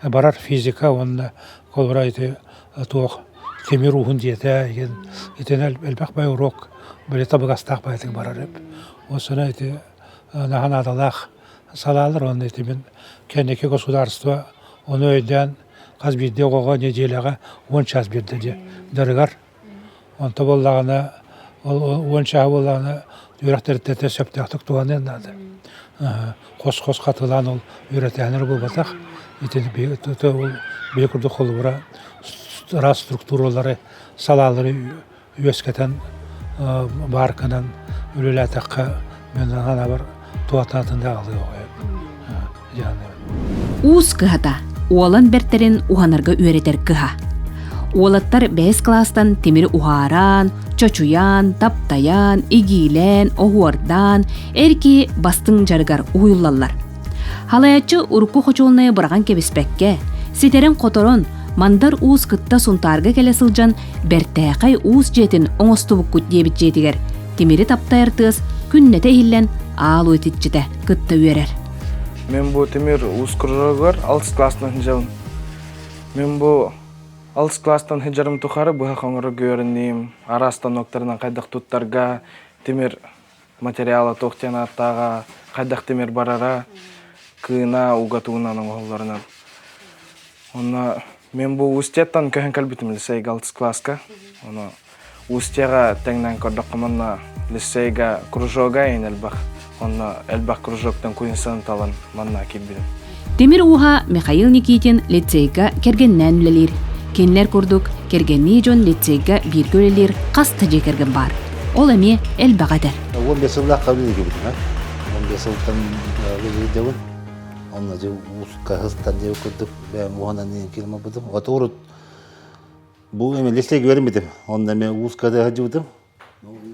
барар физика, онна қолбыра ете тоқ темир ухын диете еген етен әлбәқ бай урок біле табығастақ байтың барар еп. Осына ете наған адалақ салалар, оны ете мен кәнеке государство оны өйден қаз бірде оға неделяға 10 час берді де дәрігар. Онта болағына 10 час болағына үйрақтырыттеті сөптіқтік туғаны енады. Қос қатылан ол үйретәнір бұл батақ. Бекірді қолы бұра рас структуралары, салалары өскетен барқынан өлілі әтіққа мен ана бір туататында алды оғай. Уыз кыхата, уолан бертерин уханарга үйретер кыха. Уолаттар 5 класстан темир ухаран, чочуян, таптаян, игилен, оғуардан, эрки бастың жаргар уйуллалар. Халаячы урку хочолнaya бұраған кебеспекке, сетерен которон, мандар уыз кытта сунтарга келе сылжан, бертәқай уыз жетін оңостубук күт дебит жетігер. Темири таптайыртыз, күннете хиллен аал өтітчіде кытта үйерер. Мен бұл темир уыз күрігер 6 класстан хиджабын. Мен бұл 6 класстан хиджарым тұқары бұға қоңыры көрінейм. Ара станоктарынан қайдақ тұттарға, темир материалы тоқтен аттаға, қайдақ темир барара, кына угатуынан оғыларынан. Онна мен бу университеттан көһөн калбитим лицейга 6 класска. Оны университетка теңнен көрдөк манна лицейга кружога энелбах. Онна элбах кружоктан куинсан талан манна кибидим. Темир уха Михаил Никитин лицейга кергеннен үлелер. Кенлер курдук кергенни жон лицейга бир көлелер касты жекерген бар. Ол эми эл багадыр. 15 жылда кабыл егибидим, 15 жылдан гыжыдыбын. Онна же узка хыстан же көрдүк, мен оғанан нен келме будым. Отурут бу эми лицейге бермедим. Онда мен узкада жудым.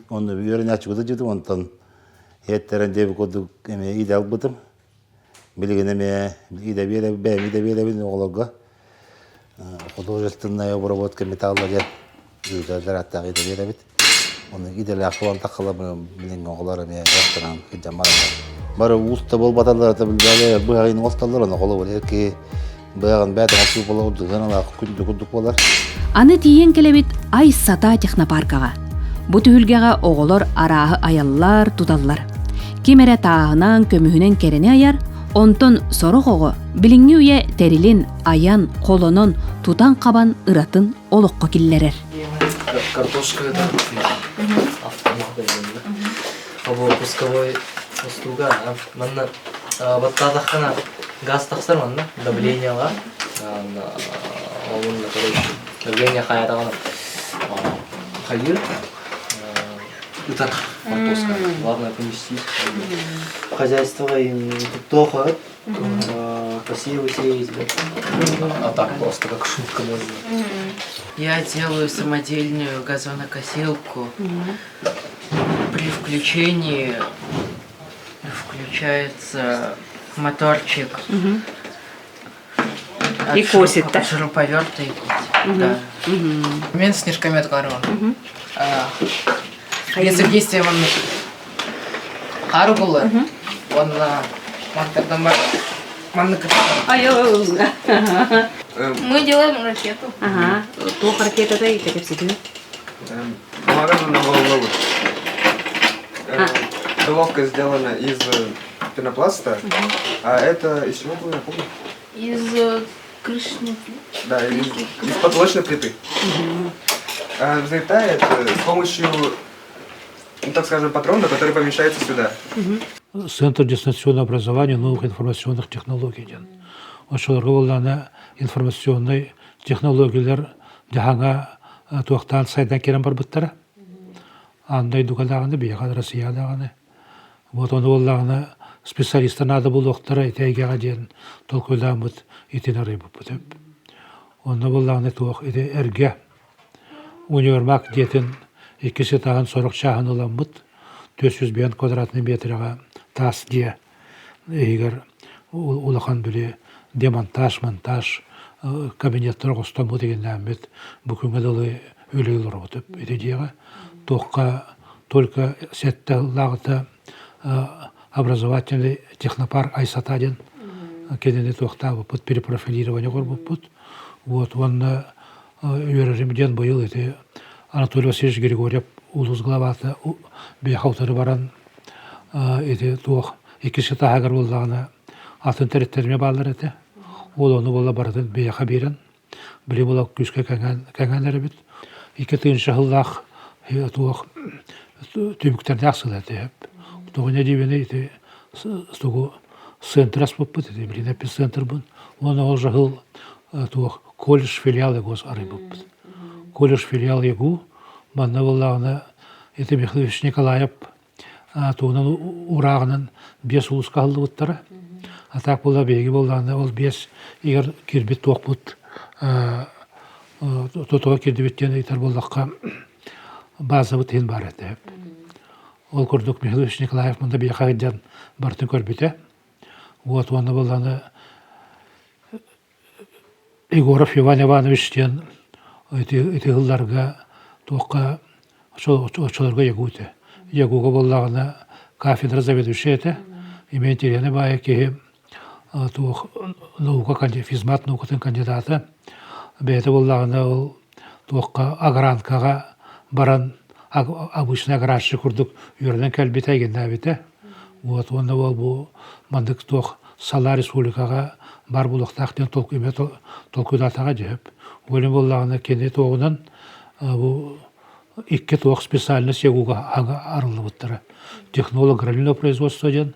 Онда үйрөнө ачууда жудым. Онтан хеттерен же көрдүк эми идеал будым. Билген эми иде беребин оголорго. Художественная обработка металлга зараттагы иде беребит. Оны иделе акылан такала билген оголор эми жактыран жамарам. Бары уста болбаталар да билбеле буягын осталар аны коло эки буягын бәдән ачу болот гана күндүк болар. Аны тиен келебит ай сата технопаркага. Бу түһүлгега оголор арааһы аяллар туталлар. Кимере таагынан көмүһүнен керене аяр, онтон сорогого билиңи уя терилин аян колонон тутан кабан ыратын олокко киллерер. Картошка это автомат. Або пусковой устуга, манна баттадахана газ тахсар манна давлениега, онда короче давление хаятагана хайыр, это картошка, главное принести. Хозяйство им плохо, посевы сеять, а так просто как шутка можно. Я делаю самодельную газонокосилку. При включении включается моторчик. И косит, да? Шуруповерта и косит. Да. Мен снежками отгарыван. Если в действии вам хару было, он мантардан бар. Мы делаем ракету. Ага. Тох ракета да и так всегда. Мороженое голову. Головка сделана из пенопласта, а это из чего было, я помню? Из крыши. Да, из потолочной плиты. Взлетает с помощью, ну, так скажем, патрона, который помещается сюда. Центр дистанционного образования новых информационных технологий. Ошолорго боллана информационный технологиялар жаһанга туактан сайдан керен барбыттара. Андай дугалаганы бияга Россиядаганы. Вот он боллаганы специалисттар нады булуктара итегага ден толкуйламыт итинары бупутеп. Онда боллаганы туак иде эрге универмаг детин икиси таган сорок шахан уламыт 400 квадратный метрага тас де егер улахан биле демонтаж, монтаж, кабинеттер қостамы деген нәмет бүкінгі дылы өлейлер өтіп едедеға. Тоққа только сәтті лағыта образовательный технопарк Айсатаден кедені тоқта бұпыт перепрофилирование қор бұпыт. Вот, онны үйерімден бұйыл еті Анатолий Васильевич Григорьев улыс главаты бейхаутары баран еті тоқ екінші тағығыр болдағына атын тәреттеріме балдар еті. Ол оны бола бардын бейақа берін. Біле бола күшке кәңәнері біт. 2000 жыллақ туақ түбіктерді ақсыл әті. Тоғыне дейбені еті стуғы центрас бұп бұт еті. Білен әпі центр бұн. Оны ол жағыл туақ колледж филиалы ғоз ары бұп бұт. Колледж филиал егу. Манна болағына еті Михайлович Николаев туғынан урағынан 5 ұлысқа қалды бұттары. Атак бола беги болғанда ол 5 егер кирбит тоқ бұт тотоға кирдібеттен айтар болдаққа база бұт ең бар әді. Ол көрдік Михайлович Николаев мұнда бейқа ғыддан бартын көрбіті. Вот оны болғанда Егоров Иван Ивановичтен эти ғылларға тоққа очоларға егуді. Егуға болғанда кафедра заведуші әді. Имен терені бая кеге наука физмат наукатын кандидаты. Бәйті болғанда ол тоққа агранкаға баран обычный аграршы күрдік үйерден кәлбет әйген әбеті. Вот, онда ол бұл мандық тоқ сала республикага бар булактактен толкудатага жеп. Олен боллагына кене тоғынан бу икки тоқ специально сегуга арылы буттара. Технолог аграрного производства ден,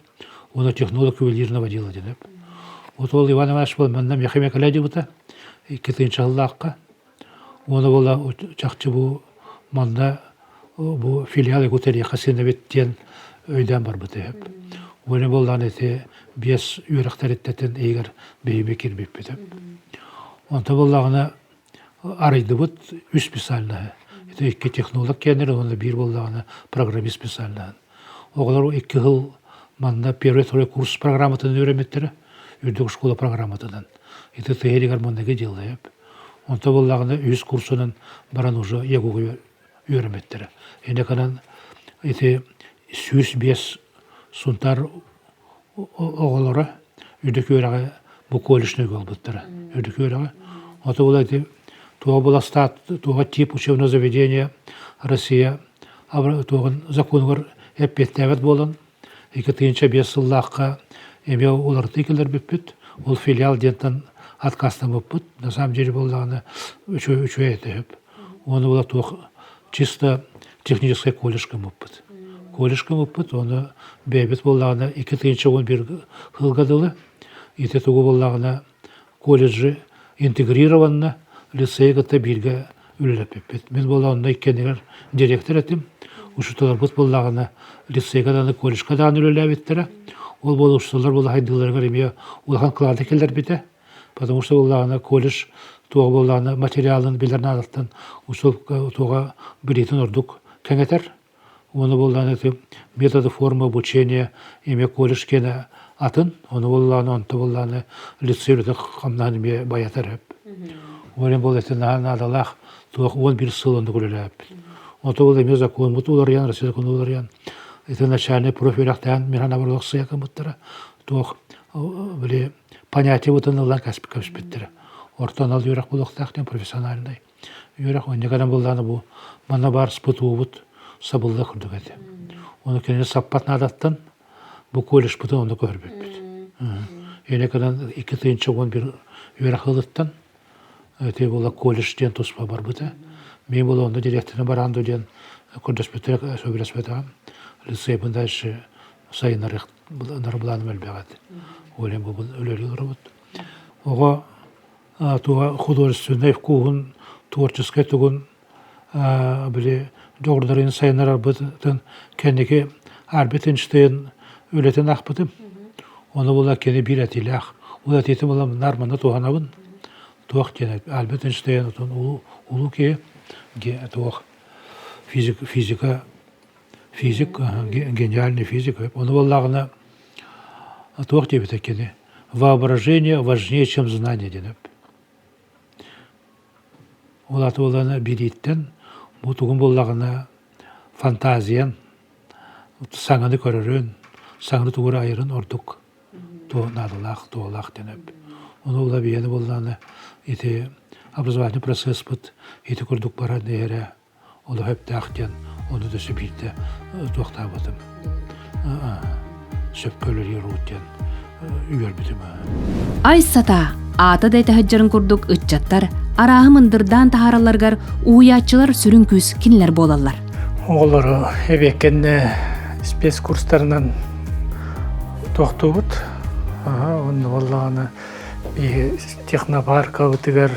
оны технолог ювелирного дела денеп. Вот ол Иван Иванович был манна мехамека ляди бута, икки чаллакка. Оны бола чакчы бу манда бу филиалы гутери хасина беттен өйдөн бар бутеп. Олен болдан эти бес үйрактареттен эгер бейбе кирбеп бетеп. Онта боллагына арайды бут үс специально. Это икки технолог кенер, оны бир боллагына программист специально. Оголар икки жыл манда первый второй курс программадан үйрөнмөттөр. Үрдүк школа программадан. Это тегеригер мандагы делеп. Онта боллагына үс курсунан баран уже ягуга үйрөнмөттөр. Эне канан эти сүз бес сунтар оголора үрдүк үйрөгө бу колледжный болбуттар. Үрдүк үйрөгө. Ото болайды туга была стат, туга тип учебного заведения Россия, туган законгар эппеттебет болон, икетинче бес сыллакка эме олар тикелер биппит, ол филиал дентан откастан биппит, на самом деле боллагына үчө этеп. Оны була туг чисто технический колледжка биппит. Колледжка биппит, оны бебет боллагына икетинче 11 жыл ите тугу боллагына колледжи интегрированно лицейгата бирге үлелеппет. Мен болағында иккенегер директор етім. Ушуталар бұт болағына лицейгадан колледжгадан үлелепеттері. Ол болу ушуталар болу хайдыларға реме улахан қылады келдер бете. Потому что болағына колледж туға болағына материалын білерін адаттан ушул туға білетін ордук кәңетер. Оны болағына методы форма обучения еме колледж кені атын. Оны болағына онты болағына лицейді қамнан еме баятар өп. Олен бол этен надалах тух 11 сылында күлелеп. Ото бол эме закон бут улар ян Россия закон улар ян. Это начальный профиль ахтан мирана барлык сыяка буттара. Тух биле понятие вот аналар каспиттер. Ортанал юрак булактактан профессиональный. Юрак он негадам булданы бу мана бар спуту бут сабылда күрдүк эти. Оны кене саппат надаттан бу колледж бутун онда көрбөп. Эне кадан 2-нче 11 юрак ылыттан это была колледжден туспа бар бута. Мен была онда директорын баранды ден көрдөспөтөр сөбүрөспөтөр. Лицей дальше сайынар буланы мөлбөгат. Олем бу өлөрү робот. Ого туга художественный вкус, творческий тугун биле догдорын сайынар бутан кенеге Арбетенштейн өлөтен акпытым. Оны була кене биретилах. Ула тетим була нарманы туганабын. Туах кене Арбетенштейн утун улу ке туах физик, гениальный физик. Оны боллагына туах тебе кене воображение важнее, чем знание денеп. Улаты боланы бириттен бу тугун боллагына фантазиян саңаны көрөрөн, саңны тугура айырын ордук. Надалах, туалах денеп. Оны ула бияны болланы ити образовательный процесс бут, ити көрдүк бара нейре, олы хөптақтен, оны да сөбейді туақта бадым. Сөп көлері руттен үйер бітім. Ай сата, аты дайта хаджарын көрдік үтчаттар, арағы мындырдан тахараларгар уятчылар сүрін күз кинлер болалар. Олары эбекенне спецкурстарынан тоқту бұд. Оны болағаны технопарка өтігер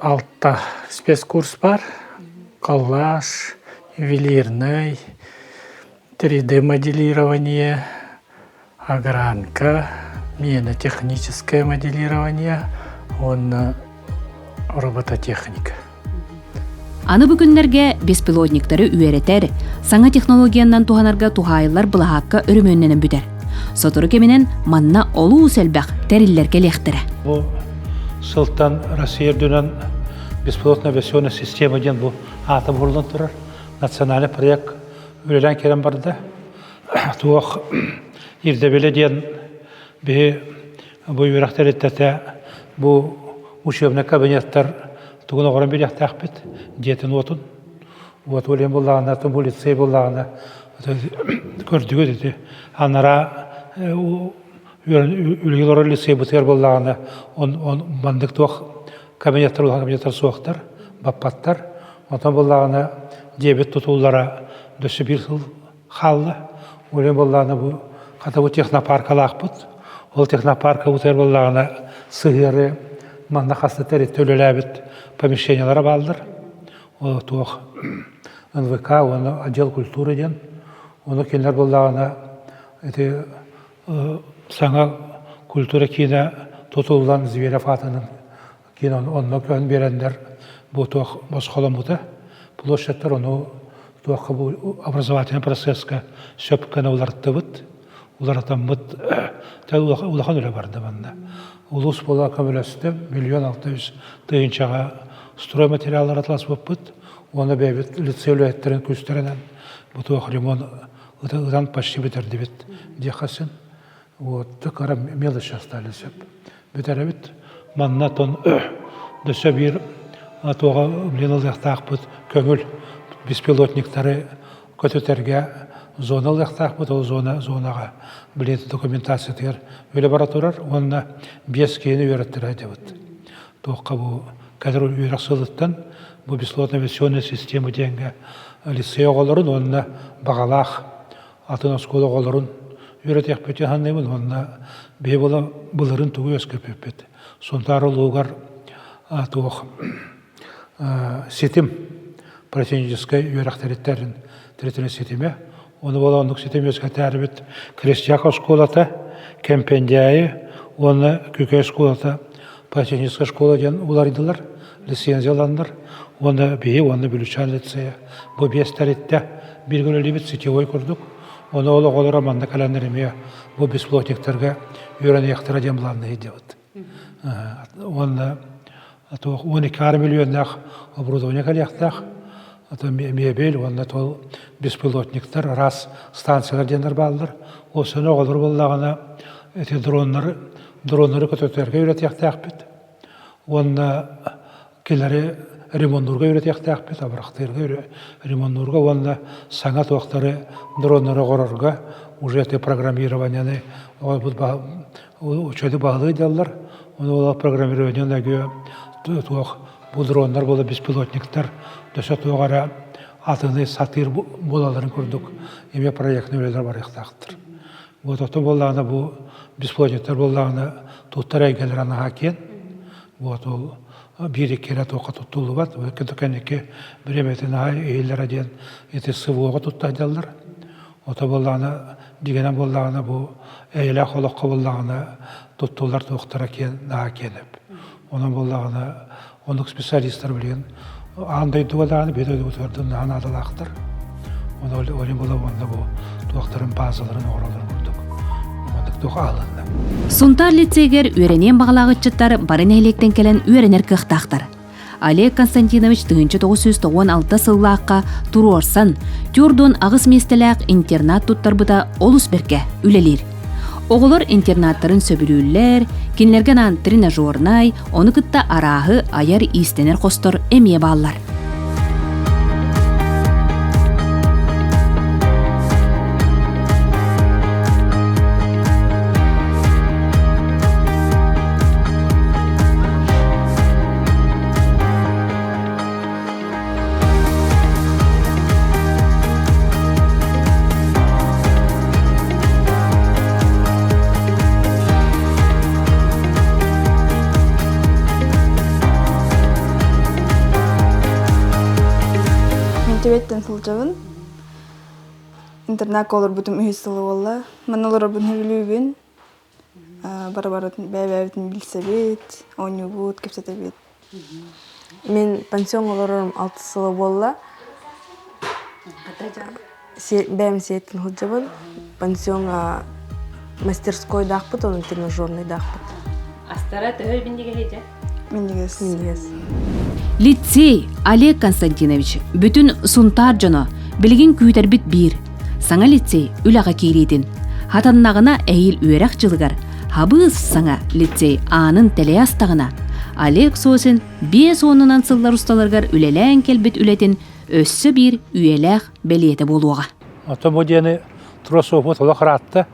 алтта спецкурс бар. Коллаж, ювелирный, 3D моделирование, огранка, минно-техническое моделирование, робототехника. Аны бүгүннерге беспилотниктары үйеретер, саңа технологияндан туханарга тухайылар былахакка өрөмөннен бүтер. Сотуру кеминен манна олуу сэлбэх териллерге лехтере. Бу сылтан Россия дүнен беспилотная авиационная система ден бу атом хурлан турар. Национальный проект үлелен керен барды. Туох ирдебеле ден бу юрактар еттете бу учебный кабинеттар тугун оғырын берек тақпет, детін отын. Вот олен болағына, бұл лицей болағына көрдігі деді. Анара үлгілер лицей бұтыр болағына он мандық туақ кабинеттер суақтар, баппаттар, онтан болағына дебет тұтулара дөсі бір сыл қалды. Олен болағына бұл қата бұл технопарка лақпыт. Ол технопарка бұтыр болағына сығыры манда қасты тәрет төлеләбіт помещениялары балдыр. Ол туақ НВК, оны отдел культуры ден. Оны кенлер болағына саңа культура кейіне тұтылдан Зверев атының кейін онына көн берендер бұл туақ босқолын бұты. Площадьтар оны туаққа бұл образовательный процессқа сөпкені оларды бұд. Олардан бұд, ұлақан өлі барды банда. Улус бола көмілесті 1,600,000 тыйыншаға строй материалдар атылас бұд бұд. Оны бәйбет лицейлі әттерін көстерінен бұл туақ ремон ұдан почти бітерді бет декасын. Түк ара мелочь остались. Бітері бет манна тон дөсі бір туға ұмленілдіқтақ бұд көңіл беспилотниктары көтетерге зоналдықтақ бұд, ол зонаға білетін документация тегер өлі бара тұрар, онына 5 кейіні өреттір әйде бұд. Тоққа бұл кәдір өрек сылыттан бұл беспилотно-авиационный система денге лицей оғаларын, онына бағалақ атын оскол оғаларын үйретек бөтен ханнаймын, онына бей бола бұлырын тұғы өскіп өппет. Сонтары луғар туық сетім противнической үйрақтариттерін третіне сетіме. Оны бола ондық сетім өскі тәрбет Крестьяков школата, Кемпендяйы, оны Күке школата, противническая школа ден уларыдылар, лицензияландар. Оны бейі, оны бүлішан лицея. Бұл бес тәрітті білгілі бет сетевой көрдік. Оны олы олыра манда календареме бұл бесплотниктерге үйрені яқтыра демланны едеуді. Оны 12 миллионнақ оборудование калияқтақ, мебель, оны тол беспилотниктер, раз станциялар дендер балдыр. Осыны оғылыр болағына дронлары көтөтерге үйреті яқтақ бет. Оны келері ремонтурга үйреті яқтақ бет, абырақтырға ремонтурга, оны саңа тоқтары дронлары қорырға, уже программированияны учайды бағылы идеалар. Оны олар программированияны бұл дронлар, бұл беспилотниктер, дөсі тоғара атыны сатыр болаларын көрдік. Еме проектны өлелер бар яқтақтыр. Оттан болағына бұл беспилотниктер болағына тұттар әйгелер анаға кен. Ол бір екері тоққа тұттылы бат. Өкінді бір еметін әйелер әден еті сывуға тұттайдалар. Ота болағына дегенен болағына бұл әйелі қолыққа болағына тұттылар тоқтар әкен наға кеніп. Оның болағына ондық специалисттар білген андай дуалағаны бедеуді өтвердің нағын адалақтыр. Оны олен болағында бұл туақтарын базаларын ораларын көрдік. Ондық туқ алынды. Сунтар лицейгер үйренен бағалағытчыттар барын әлектен келен үйренер қықтақтар. Олег Константинович 1996 сыллаққа тұру орсан, түрдон ағыс местеләқ интернат тұттар бұда олыс берке үлелер. Оғылыр интернаттарын сөбілілер, кенлерген ан тренажернай, оны күтті арағы аяр истенер қостыр әме баллар. Теветтен сылжабын. Интернат колор бутум үйсілі олла. Маналар бұн хүлігін. Бара-баратын бәй-бәйтін білсебет, ойны бұд, кепсеті бет. Мен пансион оларым 6 сылы болла. Бәйім сеттін сылжабын. Пансионға мастерской дақпыт, оның тренажерный дақпыт. Астара төхөл біндеге хейді? Миндегес. Лицей Олег Константинович бүтін сунтар жоно білген күйтер біт бір. Саңа лицей үліға кейрейтін. Хатаннағына әйіл үйерақ жылығар. Хабыз саңа лицей анын тәлей астағына. Олег сосын 5 онынан сыллар ұсталарғар үлелән келбет үлетін өссі бір үйеләқ бәлеті болуға. Ото модені тросу бұт олақ ратты.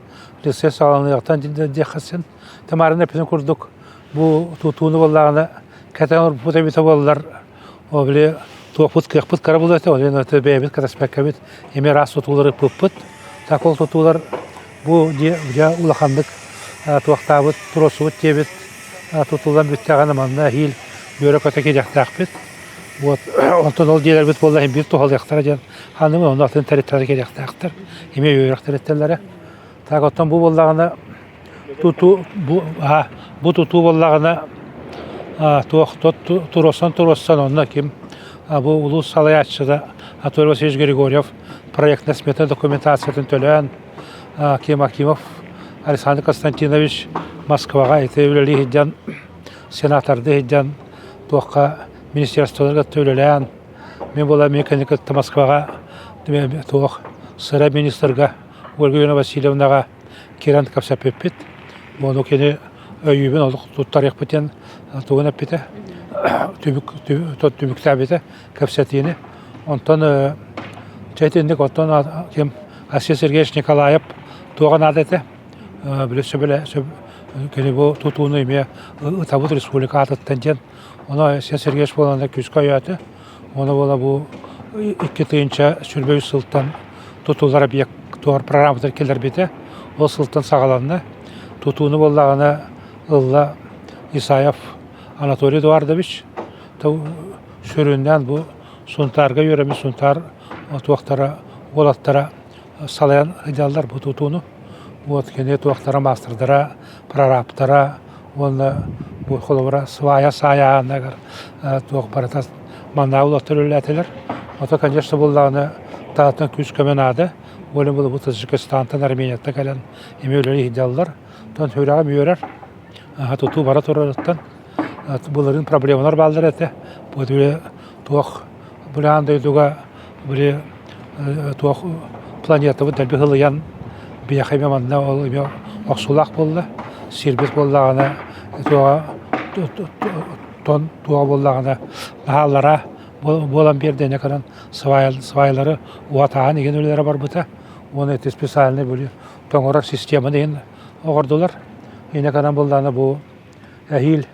лицей сағаланықтан дехасын. Тамарын әпетін күрдік. Бұл тұтуыны болағына кәтен ұрпыт әбеті болалар. О біле туақпыт кіқпыт қара болды әті. Олен өті бәйбет кәтаспәк әбет. Еме рас тұтулары пұппыт. Так ол тұтулар бұл ұлақандық туақтабыт, тұросуыт дебет. Тұтулдан бүттіғаны манна хил бөрі көте кедяқтақ бет. Онтон ол дейлер бет болда бір тұхал яқтара жан. Ханымын оның атын тәреттері кедяқтақтыр. Еме өйрек тәреттелері. Так оттан бұл болдағына бұл тұту болдағына тұроссан онына кем бұл ұлы салаятшыда Атур Васильевич Григорьев проектна смета документациятын төлән Кем Акимов Александр Константинович Москваға еті өлелі хиджан сенатарды хиджан туаққа министерстволарға төлелән мен бола меканикатты Москваға туақ сыра министрға Ольга Юрьевна Васильевнаға керан капсап еппет Мону кені өйібін олық тұттар еқпетен туғын әппеті түбік тәбеті капсатыны онтан жәйтіндік онтан кем Асия Сергеевич Николаев туған адеті білесі біле кені бұл тұтуыны еме Табыт Республика атыттан жен оны Асия Сергеевич болғанда күзгі өйеті оны бола бұл 2-тыйынша сүрбөй сылттан тұтулары бек туғар программатыр келдер беті ол сылттан сағаланны тұтуыны болағына Ылла Исаев Анатолий Эдуардович сүріннен бұл сұнтарға өремі сұнтар туақтара олаттара салаян идеалдар бұл тұтуыны кене туақтара мастырдара прораптара оны бұл қолыбыра саяғанағар туақ баратас манна олаттар өләтелер ота конечно болағына тағытын күз көмен ады олен бұл Таджикистантан Арменияттан кәлен емеулері идеалдар тон сөйраға мүйерер тұту бара тұрарыттан бұлардың проблемалар балдар әті бұл туақ бұл андайдуға бұл туақ планетавы дәлбі ғылыян бияқайме маңына ол оқсулақ болды сербет болдағына туға болдағына ғалара болан бердене қыран свайлары уатаған еген өлері бар бұта оны әті специальный бұл тоңырар система деген оғырдылар ене қыран болдағына бұл әйіл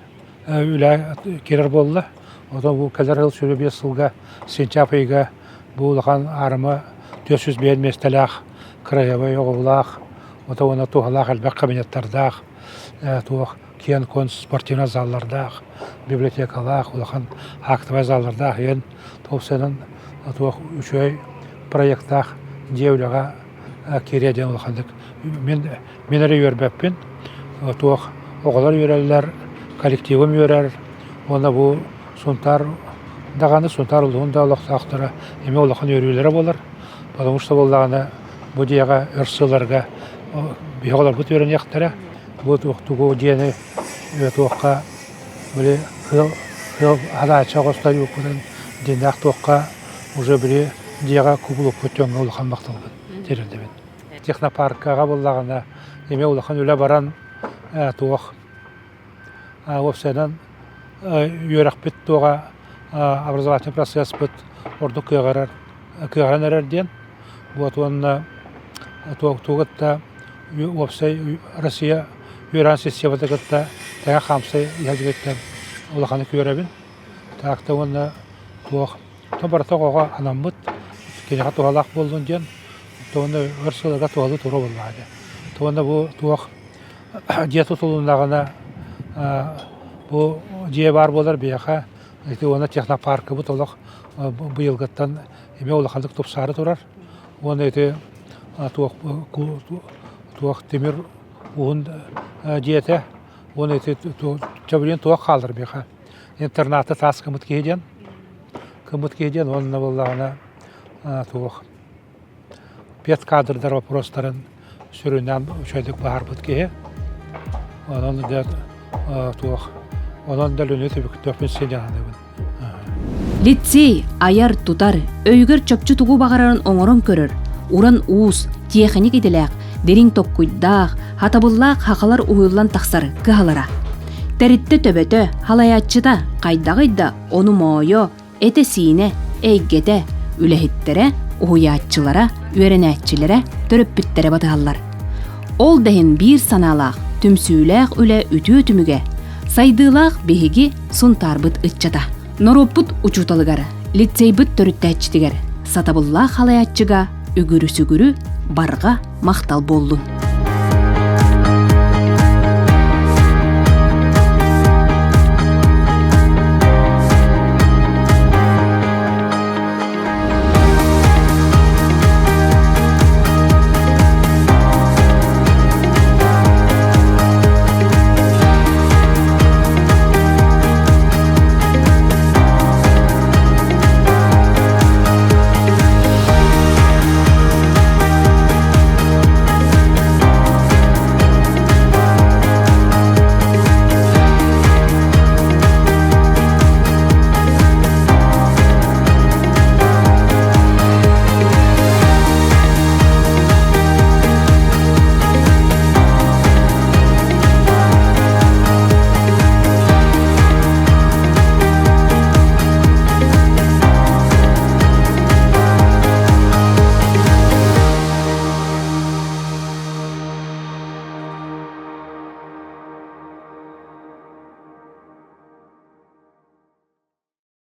үлі керер болды одан бұл кәлер ғыл сүрі 5 жылға сентябрьға бұл ұлған арымы 400 берместелақ краевой оғылақ ота оны туғалақ әлбәк кабинеттардақ туық кен кон спортивна заллардақ библиотекалақ ұлған актовай заллардақ ен топсының туық үшөй проекттақ деуліға кереден ұлғандық мен әрі өрбәппен туық оғылар өрелілер коллективім өрер оны бұл сұнтар дағаны сұнтар ұлығын да ұлықтақтыры еме ұлықын өрелері болар потому что болдағаны бұл деяға өрсыларға биғалар бұт өрен яқтары бұл туғы дені туыққа біле қыл адайча қостар өкілін денақ туыққа уже біле деяға күбіліп көтенгі ұлықан мақталған терендебен технопаркаға болдағаны еме ұлықан өлі баран туық опсайдан үйерақ бет туға образовательный процесс бет орды күйғаран әрерден вот онына туғытта опсай Россия үйеран системада гытта тәңа қамсай елдігеттен олақаны күйеребін тақта онына туық барта қоға анам бұт кенеға туғалақ болдың ден туғында өрсіліға туғалы тұру болады туғында бұл туық диету тұлындағына бұл дие бар болар бияқа оны технопаркі бұт олық бұйылғыттан еме олақандық тұпсары тұрар оны еті туақ темір ұғын диеті оны еті жабылен туақ қалдыр бияқа интернаты тас кымыт кейден онына болағына туақ бет кадрдар вопростарын сүрінен үшәдік бағар бұт кейе онын да туақ онын да лөне төбін сеняныбын Лицей аяр тутар өйгөр чөпчү тугу багарарын оңорон көрөр уран уус техник иделек дерин токкуйдаах хатабыллаак хакалар уюллан таксар кыхалара теритте төбөтө халаяччыда кайда ону моойо эте сине эйгете үлехиттере уhuyaatчылара үөренээччилere төрөппүттере батыгаллар Ол дәһин бир саналақ, түмсүүләқ үлә үтү өтүмүгә, сайдылақ беһиги сунтарбыт ытчата. Нороппут учуталыгар, лицейбыт төрүттәчтигер, сатабыллах халаятчыга үгүрү-сүгүрү барға мақтал болдун.